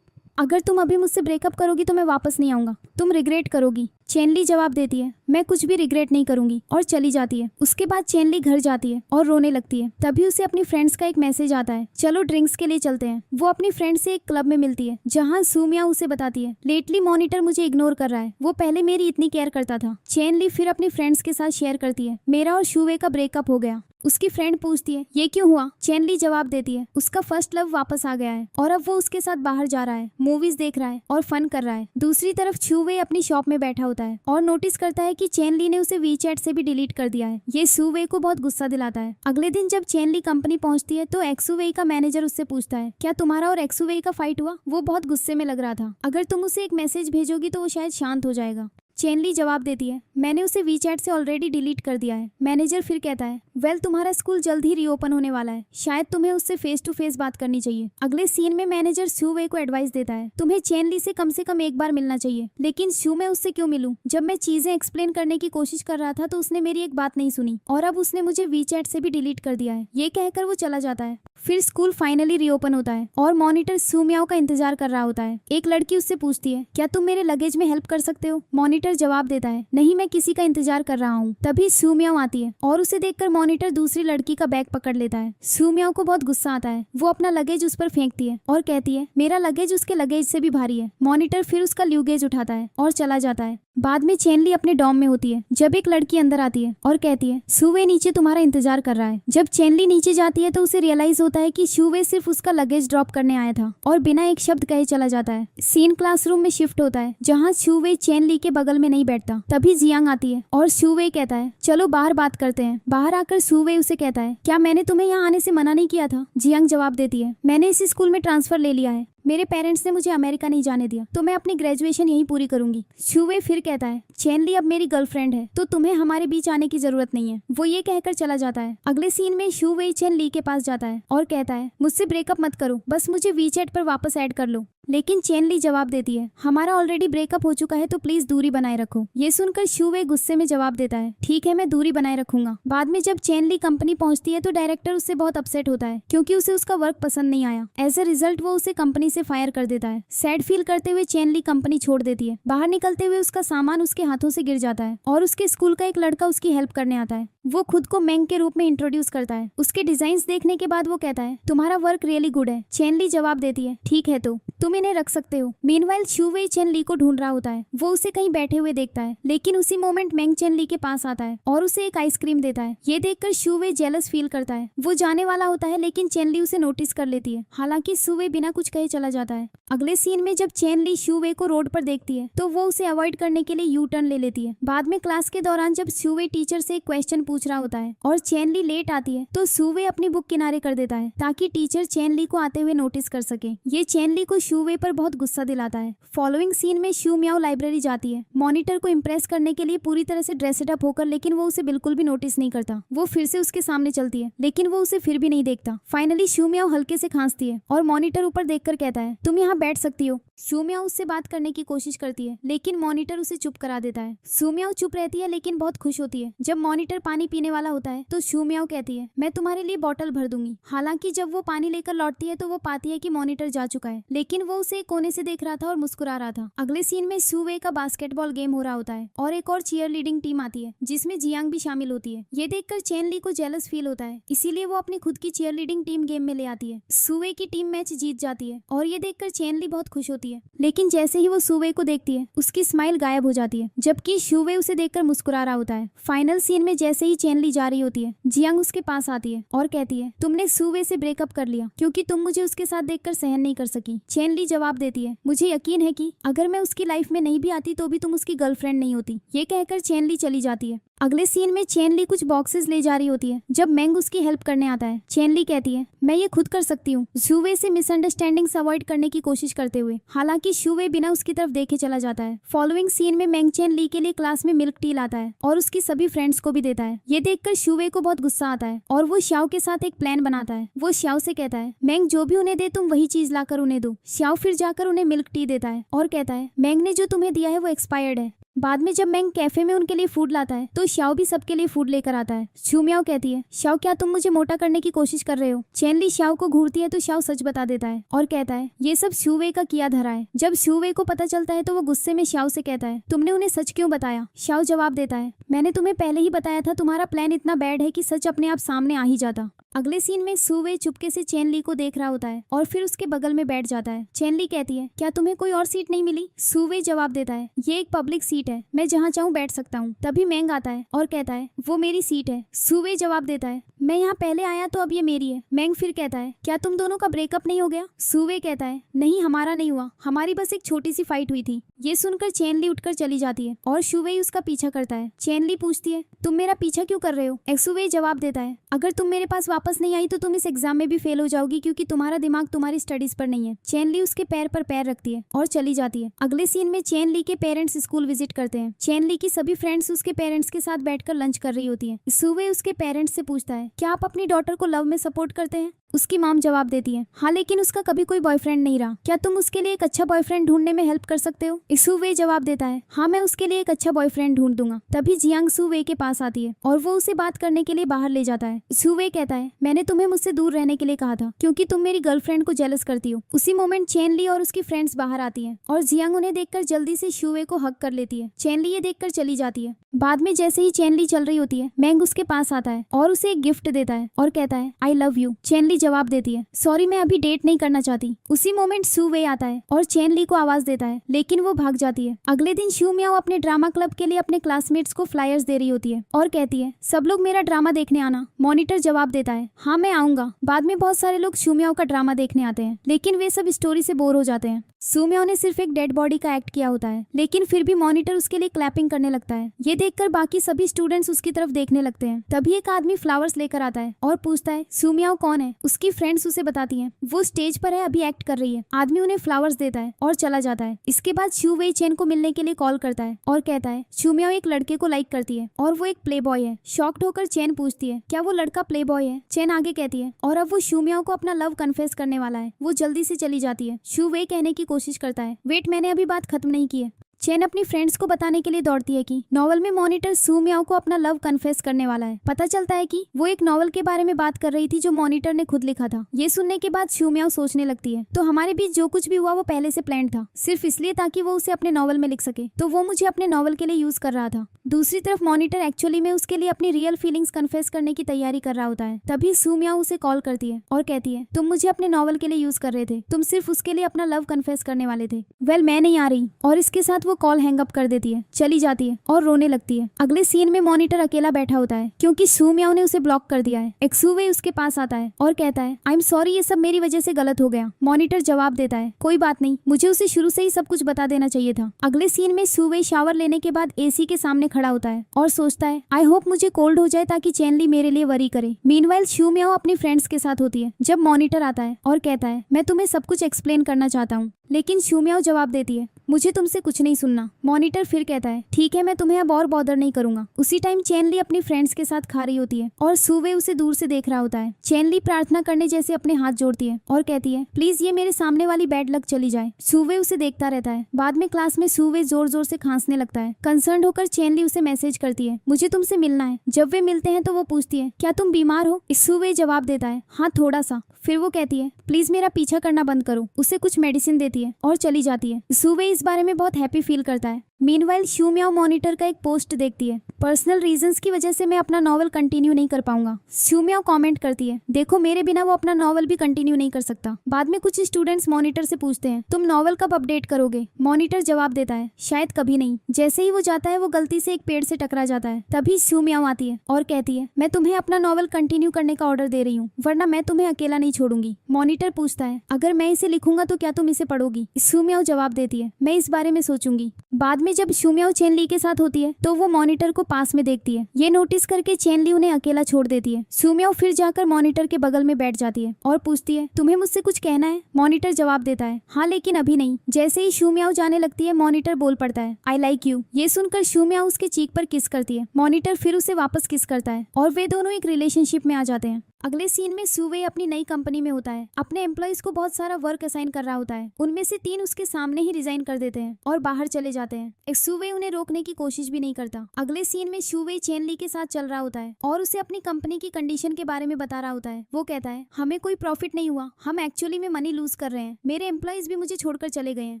अगर तुम अभी मुझसे ब्रेकअप करोगी तो मैं वापस नहीं आऊंगा, तुम रिग्रेट करोगी। चेनली जवाब देती है, मैं कुछ भी रिग्रेट नहीं करूंगी और चली जाती है। उसके बाद चेनली घर जाती है और रोने लगती है। तभी उसे अपनी फ्रेंड्स का एक मैसेज आता है, चलो ड्रिंक्स के लिए चलते हैं। वो अपनी फ्रेंड से एक क्लब में मिलती है जहाँ सूमिया उसे बताती है, लेटली मॉनिटर मुझे इग्नोर कर रहा है, वो पहले मेरी इतनी केयर करता था। चेनली फिर अपनी फ्रेंड्स के साथ शेयर करती है, मेरा और छुवे का ब्रेकअप हो गया। उसकी फ्रेंड पूछती है, ये क्यों हुआ? चेनली जवाब देती है, उसका फर्स्ट लव वापस आ गया है और अब वो उसके साथ बाहर जा रहा है, मूवीज देख रहा है और फन कर रहा है। दूसरी तरफ छुवे अपनी शॉप में बैठा होता है और नोटिस करता है कि चेनली ने उसे वीचैट से भी डिलीट कर दिया है। ये छुवे को बहुत गुस्सा दिलाता है। अगले दिन जब चेनली कंपनी पहुंचती है तो एक्सुवेई का मैनेजर उससे पूछता है, क्या तुम्हारा और एक्सुवेई का फाइट हुआ? वो बहुत गुस्से में लग रहा था, अगर तुम उसे एक मैसेज भेजोगी तो वो शायद शांत हो जाएगा। चेनली जवाब देती है, मैंने उसे वीचैट से ऑलरेडी डिलीट कर दिया है। मैनेजर फिर कहता है, वेल तुम्हारा स्कूल जल्द ही रीओपन होने वाला है, शायद तुम्हें उससे फेस टू फेस बात करनी चाहिए। अगले सीन में मैनेजर छुवे को एडवाइस देता है, तुम्हें चेनली से कम एक बार मिलना चाहिए। लेकिन छू मैं उससे क्यों मिलूं? जब मैं चीजें एक्सप्लेन करने की कोशिश कर रहा था तो उसने मेरी एक बात नहीं सुनी और अब उसने मुझे वीचैट से भी डिलीट कर दिया है। ये कहकर वो चला जाता है। फिर स्कूल फाइनली रीओपन होता है और मॉनिटर सूमियाओ का इंतजार कर रहा होता है। एक लड़की उससे पूछती है, क्या तुम मेरे लगेज में हेल्प कर सकते हो? मॉनिटर जवाब देता है, नहीं, मैं किसी का इंतजार कर रहा हूँ। तभी सूमियाओ आती है और उसे देखकर मॉनिटर दूसरी लड़की का बैग पकड़ लेता है। सूमियाओ को बहुत गुस्सा आता है। वो अपना लगेज उस पर फेंकती है और कहती है, मेरा लगेज उसके लगेज से भी भारी है। मॉनिटर फिर उसका ल्यूगेज उठाता है और चला जाता है। बाद में चेनली अपने डॉर्म में होती है जब एक लड़की अंदर आती है और कहती है, छुवे नीचे तुम्हारा इंतजार कर रहा है। जब चेनली नीचे जाती है तो उसे रियलाइज होता है कि छुवे सिर्फ उसका लगेज ड्रॉप करने आया था और बिना एक शब्द कहे चला जाता है। सीन क्लासरूम में शिफ्ट होता है जहाँ छुवे चेनली के बगल में नहीं बैठता। तभी जियांग आती है और छुवे कहता है, चलो बाहर बात करते हैं। बाहर आकर छुवे उसे कहता है, क्या मैंने तुम्हें यहाँ आने से मना नहीं किया था? जियांग जवाब देती है, मैंने इस स्कूल में ट्रांसफर ले लिया है, मेरे पेरेंट्स ने मुझे अमेरिका नहीं जाने दिया, तो मैं अपनी ग्रेजुएशन यहीं पूरी करूंगी। छुवे फिर कहता है, चेनली अब मेरी गर्लफ्रेंड है तो तुम्हें हमारे बीच आने की जरूरत नहीं है। वो ये कहकर चला जाता है। अगले सीन में छुवे चेनली के पास जाता है और कहता है, मुझसे ब्रेकअप मत करो, बस मुझे वीचैट पर वापस ऐड कर लो। लेकिन चेनली जवाब देती है, हमारा ऑलरेडी ब्रेकअप हो चुका है तो प्लीज दूरी बनाए रखो। ये सुनकर छुवे गुस्से में जवाब देता है, ठीक है, मैं दूरी बनाए रखूंगा। बाद में जब चेनली कंपनी पहुंचती है तो डायरेक्टर उससे बहुत अपसेट होता है क्योंकि उसे उसका वर्क पसंद नहीं आया। एज अ रिजल्ट वो उसे कंपनी से फायर कर देता है। सैड फील करते हुए चेनली कंपनी छोड़ देती है। बाहर निकलते हुए उसका सामान उसके हाथों से गिर जाता है और उसके स्कूल का एक लड़का उसकी हेल्प करने आता है। वो खुद को मेंग के रूप में इंट्रोड्यूस करता है। उसके डिजाइन्स देखने के बाद वो कहता है, तुम्हारा वर्क रियली गुड है। चेनली जवाब देती है, ठीक है, तो तुम इन्हें रख सकते हो। मीनवाइल छुवे चेनली को ढूंढ रहा होता है। वो उसे कहीं बैठे हुए देखता है, लेकिन उसी मोमेंट मेंग चेनली के पास आता है और उसे एक आइसक्रीम देता है। ये देखकर छुवे जेलस फील करता है। वो जाने वाला होता है लेकिन चेनली उसे नोटिस कर लेती है। हालांकि छुवे बिना कुछ कहे चला जाता है। अगले सीन में जब चेनली छुवे को रोड पर देखती है तो वो उसे अवॉइड करने के लिए यू टर्न ले लेती है। बाद में क्लास के दौरान जब छुवे टीचर से एक क्वेश्चन पूछ रहा होता है और चेनली लेट आती है तो छुवे अपनी बुक किनारे कर देता है ताकि टीचर चेनली को आते हुए नोटिस कर सके। ये चेनली को छुवे पर बहुत गुस्सा दिलाता है। फॉलोइंग सीन में शू मियाओ लाइब्रेरी जाती है मॉनिटर को इम्प्रेस करने के लिए पूरी तरह से ड्रेसड अप होकर, लेकिन वो उसे बिल्कुल भी नोटिस नहीं करता। वो फिर से उसके सामने चलती है लेकिन वो उसे फिर भी नहीं देखता। फाइनली शू मियाओ हल्के से खांसती है और मॉनिटर ऊपर देखकर कहता है, तुम यहाँ बैठ सकती हो। शू मियाओ उससे बात करने की कोशिश करती है लेकिन मॉनिटर उसे चुप करा देता है। शू मियाओ चुप रहती है लेकिन बहुत खुश होती है। जब मॉनिटर पानी पीने वाला होता है तो शू मियाओ कहती है, मैं तुम्हारे लिए बॉटल भर दूंगी। हालांकि जब वो पानी लेकर लौटती है तो वो पाती है कि मॉनिटर जा चुका है, लेकिन वो उसे एक कोने से देख रहा था और मुस्कुरा रहा था। अगले सीन में सुवे का बास्केटबॉल गेम हो रहा होता है और एक और चीयर लीडिंग टीम आती है जिसमें जियांग भी शामिल होती है। ये देखकर चेन ली को जेलस फील होता है, इसीलिए वो अपनी खुद की चीयर लीडिंग टीम गेम में ले आती है। सुवे की टीम मैच जीत जाती है और ये देखकर चेन ली बहुत खुश होती है, लेकिन जैसे ही वो सुवे को देखती है उसकी स्माइल गायब हो जाती है, जबकि सुवे उसे देखकर मुस्कुरा रहा होता है। फाइनल सीन में जैसे ही चेन ली जा रही होती है, जियांग उसके पास आती है और कहती है, तुमने सुवे से ब्रेकअप कर लिया क्योंकि तुम मुझे उसके साथ देखकर सहन नहीं कर सकी। चेन ली जवाब देती है, मुझे यकीन है कि अगर मैं उसकी लाइफ में नहीं भी आती तो भी तुम उसकी गर्लफ्रेंड नहीं होती। ये कहकर चेन ली चली जाती है। अगले सीन में चेन ली कुछ बॉक्सेस ले जा रही होती है जब मैंग उसकी हेल्प करने आता है। चेन ली कहती है, मैं ये खुद कर सकती हूँ, सुवे से मिसअंडरस्टैंडिंग्स अवॉइड करने की कोशिश करते हुए। हालांकि सुवे बिना उसकी तरफ देखे चला जाता है। फॉलोइंग सीन में मैंग चेन ली के लिए क्लास में मिल्क टी लाता है और उसकी सभी फ्रेंड्स को भी देता है। ये देखकर सुवे को बहुत गुस्सा आता है और वो श्याओ के साथ एक प्लान बनाता है। वो श्याओ से कहता है, मैंग जो भी उन्हें दे तुम वही चीज लाकर उन्हें दो। श्याओ फिर जाकर उन्हें मिल्क टी देता है और कहता है, मैंग ने जो तुम्हें दिया है वो एक्सपायर्ड है। बाद में जब मैंग कैफे में उनके लिए फूड लाता है तो श्याओ भी सबके लिए फूड लेकर आता है। छुमियाओ कहती है, श्याओ क्या तुम मुझे मोटा करने की कोशिश कर रहे हो? चेन ली श्याओ को घूरती है तो श्याओ सच बता देता है और कहता है, ये सब शुवे का किया धरा है। जब शुवे को पता चलता है तो वो गुस्से में श्याओ से कहता है, तुमने उन्हें सच क्यों बताया? श्याओ जवाब देता है, मैंने तुम्हें पहले ही बताया था, तुम्हारा प्लान इतना बैड है कि सच अपने आप सामने आ ही जाता। अगले सीन में सुवे चुपके से चेन ली को देख रहा होता है और फिर उसके बगल में बैठ जाता है। चेन ली कहती है, क्या तुम्हें कोई और सीट नहीं मिली? सुवे जवाब देता है, ये एक पब्लिक सीट है, मैं जहाँ चाहूँ बैठ सकता हूँ। तभी मैंग आता है और कहता है, वो मेरी सीट है। सुवे जवाब देता है, मैं यहाँ पहले आया तो अब ये मेरी है। मैंग फिर कहता है, क्या तुम दोनों का ब्रेकअप नहीं हो गया? सुवे कहता है, नहीं हमारा नहीं हुआ, हमारी बस एक छोटी सी फाइट हुई थी। ये सुनकर चेन ली उठकर चली जाती है और शुवे उसका पीछा करता है। चेन ली पूछती है, तुम मेरा पीछा क्यों कर रहे हो? एक्सुवे जवाब देता है, अगर तुम मेरे पास वापस नहीं आई तो तुम इस एग्जाम में भी फेल हो जाओगी क्योंकि तुम्हारा दिमाग तुम्हारी स्टडीज पर नहीं है। चेन ली उसके पैर पर पैर रखती है और चली जाती है। अगले सीन में चेन ली के पेरेंट्स स्कूल विजिट करते हैं। चेन ली की सभी फ्रेंड्स उसके पेरेंट्स के साथ बैठकर लंच कर रही होती है। सुवे उसके पेरेंट्स से पूछता है, क्या आप अपनी डॉटर को लव में सपोर्ट करते हैं? उसकी मॉम जवाब देती है, हाँ लेकिन उसका कभी कोई बॉयफ्रेंड नहीं रहा, क्या तुम उसके लिए एक अच्छा बॉयफ्रेंड ढूंढने में हेल्प कर सकते हो? सुवे जवाब देता है, हाँ मैं उसके लिए एक अच्छा बॉयफ्रेंड ढूंढ दूंगा। तभी जियांग सुवे के पास आती है और वो उसे बात करने के लिए बाहर ले जाता है। सुवे कहता है, मैंने तुम्हें मुझसे दूर रहने के लिए कहा था क्योंकि तुम मेरी गर्लफ्रेंड को जेलस करती हो। उसी मोमेंट चेन ली और उसकी फ्रेंड्स बाहर आती है और जियांग उन्हें देखकर जल्दी से सुवे को हग कर लेती है। चेन ली ये देखकर चली जाती है। बाद में जैसे ही चेन ली चल रही होती है, मैंग उसके पास आता है और उसे एक गिफ्ट देता है और कहता है, आई लव यू। चेन ली जवाब देती है, सॉरी मैं अभी डेट नहीं करना चाहती। उसी मोमेंट सुवे आता है और चेन ली को आवाज देता है, लेकिन वो भाग जाती है। अगले दिन शू मियाओ अपने ड्रामा क्लब के लिए अपने क्लासमेट्स को फ्लायर्स दे रही होती है और कहती है, सब लोग मेरा ड्रामा देखने आना। मॉनिटर जवाब देता है, हाँ मैं आऊंगा। बाद में बहुत सारे लोग शू मियाओ का ड्रामा देखने आते हैं, लेकिन वे सब स्टोरी से बोर हो जाते हैं। शू मियाओ ने सिर्फ एक डेड बॉडी का एक्ट किया होता है, लेकिन फिर भी मॉनिटर उसके लिए क्लैपिंग करने लगता है। ये देखकर बाकी सभी स्टूडेंट्स उसकी तरफ देखने लगते हैं। तभी एक आदमी फ्लावर्स लेकर आता है और पूछता है, शू मियाओ कौन है? उसकी फ्रेंड्स उसे बताती हैं, वो स्टेज पर है, अभी एक्ट कर रही है। आदमी उन्हें फ्लावर्स देता है और चला जाता है। इसके बाद शू वेई चेन को मिलने के लिए कॉल करता है और कहता है, शू मियाओ एक लड़के को लाइक करती है और वो एक प्ले बॉय है। शॉक्ड होकर चेन पूछती है, क्या वो लड़का प्ले बॉय है? चेन आगे कहती है, और अब वो शू मियाओ को अपना लव कन्फेस करने वाला है। वो जल्दी से चली जाती है। शू वेई कहने की कोशिश करता है, वेट मैंने अभी बात खत्म नहीं की है। चेन अपनी फ्रेंड्स को बताने के लिए दौड़ती है कि नॉवल में मॉनिटर शू मियाओ को अपना लव कन्फेस करने वाला है। पता चलता है कि वो एक नॉवल के बारे में बात कर रही थी जो मॉनिटर ने खुद लिखा था। ये सुनने के बाद शू मियाओ सोचने लगती है, तो हमारे बीच जो कुछ भी हुआ वो पहले से प्लान था, सिर्फ इसलिए ताकि वो उसे अपने नॉवल में लिख सके। तो वो मुझे अपने नॉवल के लिए यूज कर रहा था। दूसरी तरफ मॉनिटर एक्चुअली में उसके लिए अपनी रियल फीलिंग्स कन्फेस करने की तैयारी कर रहा होता है। तभी शू मियाओ उसे कॉल करती है और कहती है, तुम मुझे अपने नॉवल के लिए यूज कर रहे थे, तुम सिर्फ उसके लिए अपना लव कन्फेस करने वाले थे। वेल मैं नहीं आ रही। और इसके साथ वो कॉल हैंग अप कर देती है, चली जाती है और रोने लगती है। अगले सीन में मॉनिटर अकेला बैठा होता है क्योंकि शू मियाओ ने उसे ब्लॉक कर दिया है। एक्सुवे उसके पास आता है और कहता है, आई एम सॉरी, ये सब मेरी वजह से गलत हो गया। मॉनिटर जवाब देता है, कोई बात नहीं, मुझे उसे शुरू से ही सब कुछ बता देना चाहिए था। अगले सीन में सुवे शावर लेने के बाद एसी के सामने खड़ा होता है और सोचता है, आई होप मुझे कोल्ड हो जाए ताकि चेन ली मेरे लिए वरी करे। मीनवाइल शू मियाओ अपनी फ्रेंड्स के साथ होती है जब मॉनिटर आता है और कहता है, मैं तुम्हें सब कुछ एक्सप्लेन करना चाहता हूँ। लेकिन शू मियाओ जवाब देती है, मुझे तुमसे कुछ नहीं सुनना। मॉनिटर फिर कहता है ठीक है, मैं तुम्हें अब और बॉदर नहीं करूंगा। उसी टाइम चेनली अपनी फ्रेंड्स के साथ खा रही होती है और सुवे उसे दूर से देख रहा होता है। चेनली प्रार्थना करने जैसे अपने हाथ जोड़ती है और कहती है प्लीज ये मेरे सामने वाली बैड लक चली जाए। सुवे उसे देखता रहता है। बाद में क्लास में सुवे जोर जोर से खांसने लगता है। कंसर्न होकर चेनली उसे मैसेज करती है मुझे तुमसे मिलना है। जब वे मिलते हैं तो वो पूछती है क्या तुम बीमार हो? सुवे जवाब देता है हाँ थोड़ा सा। फिर वो कहती है प्लीज मेरा पीछा करना बंद करो। उसे कुछ मेडिसिन देती है और चली जाती है। सुवे इस बारे में बहुत हैप्पी फील करता है। मीनवाइल शू म्याओ मॉनिटर का एक पोस्ट देखती है पर्सनल रीजंस की वजह से मैं अपना नॉवल कंटिन्यू नहीं कर पाऊंगा। शू म्याओ कमेंट करती है देखो मेरे बिना वो अपना नॉवल भी कंटिन्यू नहीं कर सकता। बाद में कुछ स्टूडेंट्स मॉनिटर से पूछते हैं तुम नॉवल कब अपडेट करोगे? मॉनिटर जवाब देता है शायद कभी नहीं। जैसे ही वो जाता है वो गलती से एक पेड़ से टकरा जाता है। तभी शू म्याओ आती है और कहती है मैं तुम्हें अपना नॉवल कंटिन्यू करने का ऑर्डर दे रही हूँ वरना मैं तुम्हें अकेला नहीं छोड़ूंगी। मॉनिटर पूछता है अगर मैं इसे लिखूंगा तो क्या तुम इसे पढ़ोगी? शू म्याओ जवाब देती है मैं इस बारे में सोचूंगी। बाद में जब शू म्याओ चेनली के साथ होती है तो वो मॉनिटर को पास में देखती है। ये नोटिस करके चेनली उन्हें अकेला छोड़ देती है। शू म्याओ फिर जाकर मॉनिटर के बगल में बैठ जाती है और पूछती है तुम्हें मुझसे कुछ कहना है? मॉनिटर जवाब देता है हाँ लेकिन अभी नहीं। जैसे ही शू म्याओ जाने लगती है मॉनिटर बोल पड़ता है आई लाइक यू। ये सुनकर शू म्याओ उसके चीक पर किस करती है। मॉनिटर फिर उसे वापस किस करता है और वे दोनों एक रिलेशनशिप में आ जाते हैं। अगले सीन में सुवे अपनी नई कंपनी में होता है। अपने एम्प्लॉइज को बहुत सारा वर्क असाइन कर रहा होता है। उनमें से 3 उसके सामने ही रिजाइन कर देते हैं और बाहर चले जाते हैं। सुवे उन्हें रोकने की कोशिश भी नहीं करता। अगले सीन में सुवे चेनली के साथ चल रहा होता है और उसे अपनी कंपनी की कंडीशन के बारे में बता रहा होता है। वो कहता है हमें कोई प्रॉफिट नहीं हुआ, हम एक्चुअली में मनी लूज कर रहे हैं। मेरे एम्प्लॉइज भी मुझे छोड़कर चले गए हैं।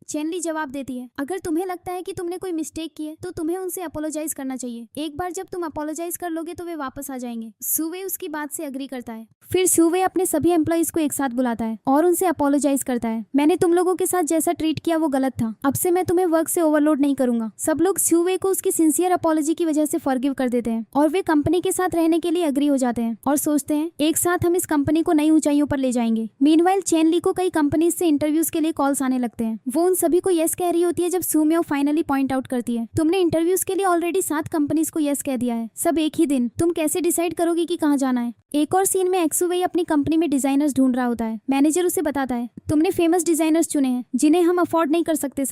चेनली जवाब देती है अगर तुम्हें लगता है कि तुमने कोई मिस्टेक की है तो तुम्हें उनसे अपोलोजाइज करना चाहिए। एक बार जब तुम अपोलोजाइज कर लोगे तो वे वापस आ जाएंगे। सुवे उसकी बात से अग्री करता है। फिर सुवे अपने सभी एम्प्लॉइज को एक साथ बुलाता है और उनसे अपोलोजाइज करता है मैंने तुम लोगों के साथ जैसा ट्रीट किया वो गलत था। अब से मैं तुम्हें वर्क से ओवरलोड नहीं करूंगा। सब लोग सुवे को उसकी सिंसियर अपॉलॉजी की वजह से फॉरगिव कर देते हैं और वे कंपनी के साथ रहने के लिए अग्री हो जाते हैं और सोचते हैं एक साथ हम इस कंपनी को नई ऊंचाइयों पर ले जाएंगे। मीनवाइल चेनली को कई कंपनीज से इंटरव्यूज के लिए कॉल्स आने लगते हैं। वो उन सभी को यस कह रही होती है जब शू म्याओ फाइनली पॉइंट आउट करती है तुमने इंटरव्यूज के लिए ऑलरेडी 7 कंपनीज को यस कह दिया है, सब एक ही दिन। तुम कैसे डिसाइड करोगी कि कहाँ जाना है? एक और सीन में एक्सुवे अपनी कंपनी में डिजाइनर्स ढूंढ रहा होता है। मैनेजर उसे बताता है तुमने फेमस डिजाइनर्स चुने हैं जिन्हें हम अफोर्ड नहीं कर सकते।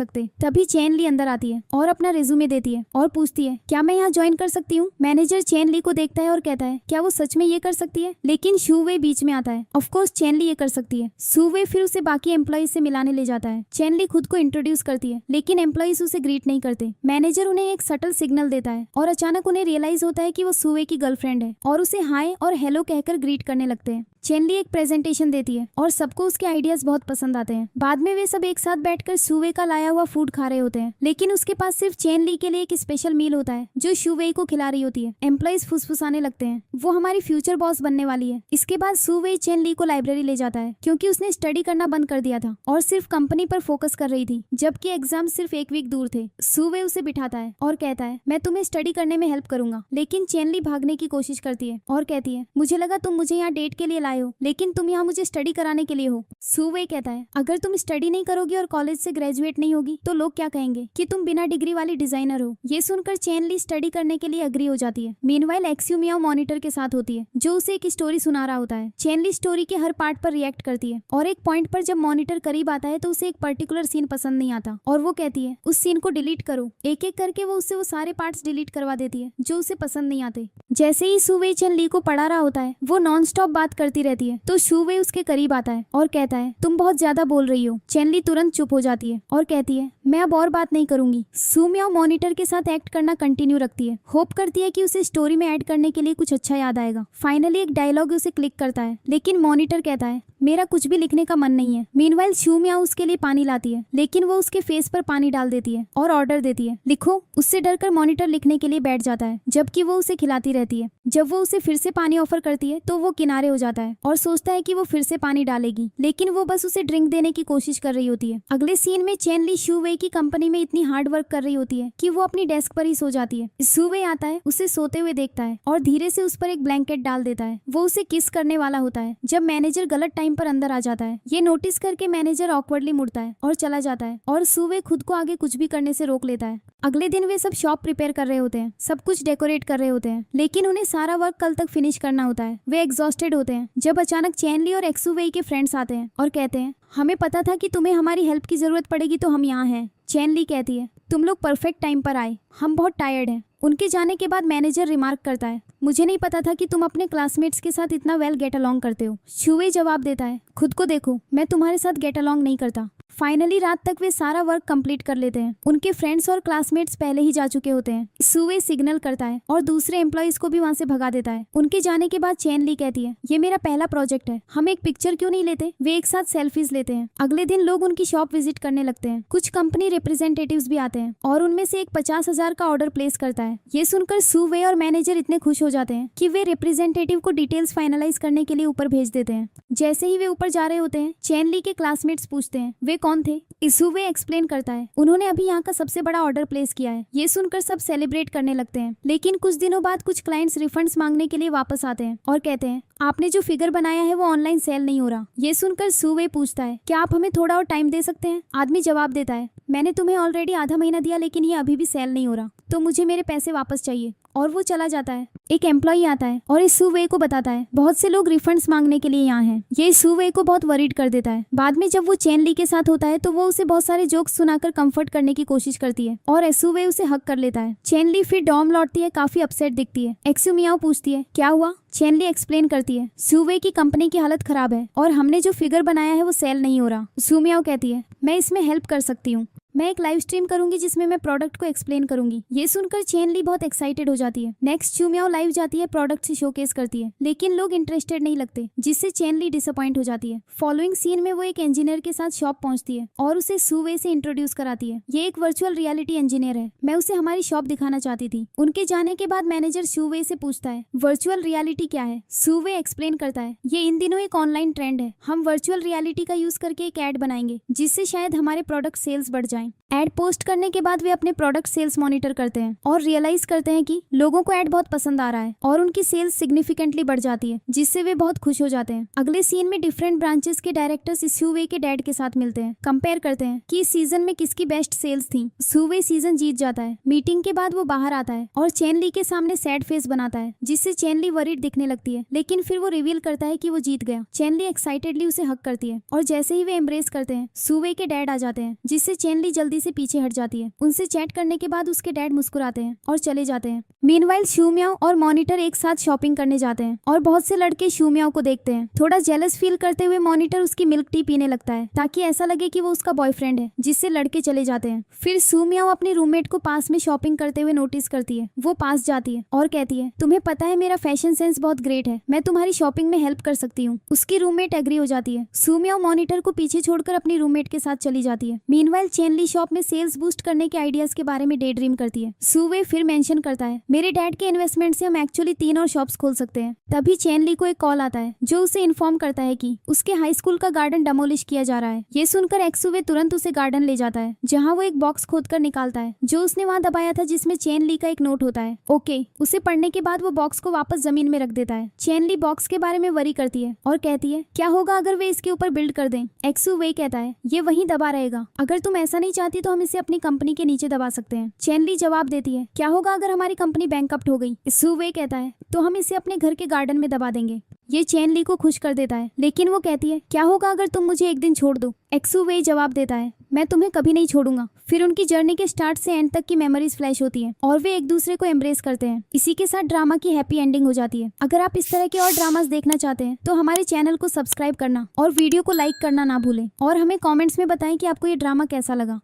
तभी चेनली अंदर आती है और अपना रिज्यूमे देती है और पूछती है क्या मैं यहाँ ज्वाइन कर सकती हूँ? मैनेजर चेनली को देखता है और कहता है क्या वो सच में ये कर सकती है? लेकिन शूवे बीच में आता है ऑफ कोर्स चेनली ये कर सकती है। शूवे फिर उसे बाकी एम्प्लॉइज से मिलाने ले जाता है। चेनली खुद को इंट्रोड्यूस करती है लेकिन एम्प्लॉइज उसे ग्रीट नहीं करते। मैनेजर उन्हें एक सटल सिग्नल देता है और अचानक उन्हें रियलाइज होता है कि वो शूवे की गर्लफ्रेंड है और उसे हाय और हेलो कहकर ग्रीट करने लगते हैं। चेनली एक प्रेजेंटेशन देती है और सबको उसके आइडियाज बहुत पसंद आते हैं। बाद में वे सब एक साथ बैठकर शूवे का लाया हुआ फूड खा रहे होते हैं लेकिन उसके पास सिर्फ चेनली के लिए एक स्पेशल मील होता है जो शूवे को खिला रही होती है। एम्प्लॉइज फुसफुसाने लगते हैं वो हमारी फ्यूचर बॉस बनने वाली है। इसके बाद शूवे चेनली को लाइब्रेरी ले जाता है क्योंकि उसने स्टडी करना बंद कर दिया था और सिर्फ कंपनी पर फोकस कर रही थी जबकि एग्जाम सिर्फ 1 वीक दूर थे। शूवे उसे बिठाता है और कहता है मैं तुम्हें स्टडी करने में हेल्प करूंगा। लेकिन चेनली भागने की कोशिश करती है और कहती है मुझे लगा तुम मुझे यहाँ डेट के लिए लाए हो लेकिन तुम यहाँ मुझे स्टडी कराने के लिए हो। शूवे कहता है अगर तुम स्टडी नहीं करोगी और कॉलेज से ग्रेजुएट नहीं होगी तो लोग क्या कहेंगे कि तुम बिना डिग्री वाली डिजाइनर हो। ये सुनकर चेनली स्टडी करने के लिए अग्री हो जाती है। मीनवाइल एक्सू म्याओ मॉनिटर के साथ होती है जो उसे एक स्टोरी सुना रहा होता है। चेनली स्टोरी के हर पार्ट पर रिएक्ट करती है और एक पॉइंट पर जब मॉनिटर करीब आता है तो उसे एक पर्टिकुलर सीन पसंद नहीं आता और वो कहती है उस सीन को डिलीट करो। एक एक करके वो उससे वो सारे पार्ट्स डिलीट करवा देती है जो उसे पसंद नहीं आते। जैसे ही शूवे चेनली को पढ़ा रहा होता है वो नॉन स्टॉप बात करती रहती है तो शूवे उसके करीब आता है और कहता है तुम बहुत ज्यादा बोल रही हो। चेनली तुरंत चुप हो जाती है और कहती है मैं अब और बात नहीं करूंगी। शू म्याओ मॉनिटर के साथ एक्ट करना कंटिन्यू रखती है। होप करती है कि उसे स्टोरी में ऐड करने के लिए कुछ अच्छा याद आएगा। फाइनली एक डायलॉग उसे क्लिक करता है लेकिन मॉनिटर कहता है मेरा कुछ भी लिखने का मन नहीं है। मीनवाइल शू म्याओ उसके लिए पानी लाती है लेकिन वो उसके फेस पर पानी डाल देती है और ऑर्डर देती है लिखो। उससे डरकर मॉनिटर लिखने के लिए बैठ जाता है जबकि वो उसे खिलाती रहती है। जब वो उसे फिर से पानी ऑफर करती है तो वो किनारे हो जाता है और सोचता है कि वो फिर से पानी डालेगी लेकिन वो बस उसे ड्रिंक देने की कोशिश कर रही होती है। अगले सीन में चेनली शूवे की कंपनी में इतनी हार्ड वर्क कर रही होती है कि वो अपनी डेस्क पर ही सो जाती है। शूवे आता है उसे सोते हुए देखता है और धीरे से उस पर एक ब्लैंकेट डाल देता है। वो उसे किस करने वाला होता है जब मैनेजर गलत टाइम पर अंदर आ जाता है। ये नोटिस करके मैनेजर ऑकवर्डली मुड़ता है और चला जाता है और शूवे खुद को आगे कुछ भी करने से रोक लेता है। अगले दिन वे सब शॉप प्रिपेयर कर रहे होते हैं, सब कुछ डेकोरेट कर रहे होते हैं लेकिन उन्हें सारा वर्क कल तक फिनिश करना होता है। वे एग्जॉस्टेड होते हैं जब अचानक चैनली और एक्सुवेई के फ्रेंड्स आते हैं और कहते हैं हमें पता था कि तुम्हें हमारी हेल्प की जरूरत पड़ेगी तो हम यहाँ हैं। चैनली कहती है तुम लोग परफेक्ट टाइम पर आए, हम बहुत टायर्ड हैं। उनके जाने के बाद मैनेजर रिमार्क करता है मुझे नहीं पता था कि तुम अपने क्लासमेट्स के साथ इतना वेल गेट अलोंग करते हो। शुवे जवाब देता है खुद को देखो, मैं तुम्हारे साथ गेट अलोंग नहीं करता। फाइनली रात तक वे सारा वर्क कंप्लीट कर लेते हैं। उनके फ्रेंड्स और क्लासमेट्स पहले ही जा चुके होते हैं। सुवे सिग्नल करता है और दूसरे एम्प्लॉइज को भी वहाँ से भगा देता है। उनके जाने के बाद चैनली कहती है ये मेरा पहला प्रोजेक्ट है, हम एक पिक्चर क्यों नहीं लेते। वे एक साथ सेल्फीज लेते हैं। अगले दिन लोग उनकी शॉप विजिट करने लगते हैं। कुछ कंपनी रिप्रेजेंटेटिव्स भी आते हैं और उनमें से एक 50,000 का ऑर्डर प्लेस करता है। ये सुनकर सुवे और मैनेजर इतने खुश हो जाते हैं कि वे रिप्रेजेंटेटिव को डिटेल्स फाइनलाइज करने के लिए ऊपर भेज देते हैं। जैसे ही वे ऊपर जा रहे होते हैं चैनली के क्लासमेट्स पूछते हैं वे कौन थे। सुवे एक्सप्लेन करता है उन्होंने अभी यहाँ का सबसे बड़ा ऑर्डर प्लेस किया है। ये सुनकर सब सेलिब्रेट करने लगते हैं। लेकिन कुछ दिनों बाद कुछ क्लाइंट्स रिफंड्स मांगने के लिए वापस आते हैं और कहते हैं आपने जो फिगर बनाया है वो ऑनलाइन सेल नहीं हो रहा। ये सुनकर सुवे पूछता है क्या आप हमें थोड़ा और टाइम दे सकते हैं। आदमी जवाब देता है मैंने तुम्हें ऑलरेडी आधा महीना दिया लेकिन ये अभी भी सेल नहीं हो रहा, तो मुझे मेरे पैसे वापस चाहिए। और वो चला जाता है। एक एम्प्लॉई आता है और इस सुवे को बताता है बहुत से लोग रिफंड्स मांगने के लिए यहाँ हैं। ये सुवे को बहुत वरीड कर देता है। बाद में जब वो चैनली के साथ होता है तो वो उसे बहुत सारे जोक्स सुनाकर कंफर्ट करने की कोशिश करती है और एसुवे उसे हक कर लेता है। चैनली फिर डॉम लौटती है, काफी अपसेट दिखती है। एक्सुमियाओ पूछती है क्या हुआ। चैनली एक्सप्लेन करती है सुवे की कंपनी की हालत खराब है और हमने जो फिगर बनाया है वो सेल नहीं हो रहा। सुमियाओ कहती है मैं इसमें हेल्प कर सकती हूँ, मैं एक लाइव स्ट्रीम करूंगी जिसमें मैं प्रोडक्ट को एक्सप्लेन करूंगी। ये सुनकर चैनली बहुत एक्साइटेड हो जाती है। नेक्स्ट चुमियाओ लाइव जाती है, प्रोडक्ट से शोकेस करती है लेकिन लोग इंटरेस्टेड नहीं लगते, जिससे चैनली डिसअपॉइंट हो जाती है। फॉलोइंग सीन में वो एक इंजीनियर के साथ शॉप पहुंचती है और उसे सुवे से इंट्रोड्यूस कराती है। ये एक वर्चुअल रियलिटी इंजीनियर है, मैं उसे हमारी शॉप दिखाना चाहती थी। उनके जाने के बाद मैनेजर सुवे से पूछता है वर्चुअल रियलिटी क्या है। सुवे एक्सप्लेन करता है ये इन दिनों एक ऑनलाइन ट्रेंड है, हम वर्चुअल रियलिटी का यूज करके एक एड बनाएंगे जिससे शायद हमारे प्रोडक्ट सेल्स बढ़ जाएं। एड पोस्ट करने के बाद वे अपने प्रोडक्ट सेल्स मॉनिटर करते हैं और रियलाइज करते हैं कि लोगों को एड बहुत पसंद आ रहा है और उनकी सेल्स सिग्निफिकेंटली बढ़ जाती है, जिससे वे बहुत खुश हो जाते हैं। अगले सीन में डिफरेंट ब्रांचेस के डायरेक्टर्स सुवे के डैड के साथ मिलते हैं, कंपेयर करते हैं कि इस सीजन में किसकी बेस्ट सेल्स थी। सुवे सीजन जीत जाता है। मीटिंग के बाद वो बाहर आता है और चैनली के सामने सैड फेस बनाता है, जिससे चैनली वरीड दिखने लगती है, लेकिन फिर वो रिवील करता है कि वो जीत गया। चैनली एक्साइटेडली उसे हक करती है और जैसे ही वे एम्ब्रेस करते हैं सुवे के डैड आ जाते हैं, जिससे चैनली जल्दी से पीछे हट जाती है। उनसे चैट करने के बाद उसके डैड मुस्कुराते हैं और चले जाते हैं। मीनवाइल शुमियाओ और मॉनिटर एक साथ शॉपिंग करने जाते हैं और बहुत से लड़के शुमियाओ को देखते हैं। थोड़ा जेलस फील करते हुए मॉनिटर उसकी मिल्क टी पीने लगता है ताकि ऐसा लगे कि वो उसका बॉयफ्रेंड है, जिससे लड़के चले जाते हैं। फिर शुमियाओ अपने रूममेट को पास में शॉपिंग करते हुए नोटिस करती है। वो पास जाती है और कहती है तुम्हें पता है मेरा फैशन सेंस बहुत ग्रेट है, मैं तुम्हारी शॉपिंग में हेल्प कर सकती हूँ। उसकी रूममेट एग्री हो जाती है। शुमियाओ मॉनिटर को पीछे छोड़कर अपनी रूममेट के साथ चली जाती है। मीनवाइल चैनली शॉप में सेल्स बूस्ट करने के आइडियाज के बारे में डे ड्रीम करती है। सुवे फिर मेंशन करता है मेरे डैड के इन्वेस्टमेंट से हम एक्चुअली 3 और शॉप्स खोल सकते हैं। तभी चैनली को एक कॉल आता है जो उसे इन्फॉर्म करता है कि उसके हाई स्कूल का गार्डन डेमोलिश किया जा रहा है। ये सुनकर एक्सुवे तुरंत उसे गार्डन ले जाता है, जहाँ वो एक बॉक्स खोदकर निकालता है जो उसने वहाँ दबाया था, जिसमें चैनली का एक नोट होता है। ओके, उसे पढ़ने के बाद वो बॉक्स को वापस जमीन में रख देता है। चैनली बॉक्स के बारे में वरी करती है और कहती है क्या होगा अगर वे इसके ऊपर बिल्ड कर दें। एक्सुवे कहता है ये वहीं दबा रहेगा, अगर तुम ऐसा नहीं चाहती तो हम इसे अपनी कंपनी के नीचे दबा सकते हैं। चैनली जवाब देती है क्या होगा अगर हमारी कंपनी बैंकरप्ट हो गई। सुवे कहता है तो हम इसे अपने घर के गार्डन में दबा देंगे। ये चैनली को खुश कर देता है, लेकिन वो कहती है क्या होगा अगर तुम मुझे एक दिन छोड़ दो। एक्सुवे जवाब देता है मैं तुम्हें कभी नहीं छोड़ूंगा। फिर उनकी जर्नी के स्टार्ट से एंड तक की मेमोरीज फ्लैश होती है और वे एक दूसरे को एम्ब्रेस करते हैं। इसी के साथ ड्रामा की हैप्पी एंडिंग हो जाती है। अगर आप इस तरह के और ड्रामास देखना चाहते हैं तो हमारे चैनल को सब्सक्राइब करना और वीडियो को लाइक करना ना भूलें और हमें कॉमेंट्स में बताएं कि आपको ये ड्रामा कैसा लगा।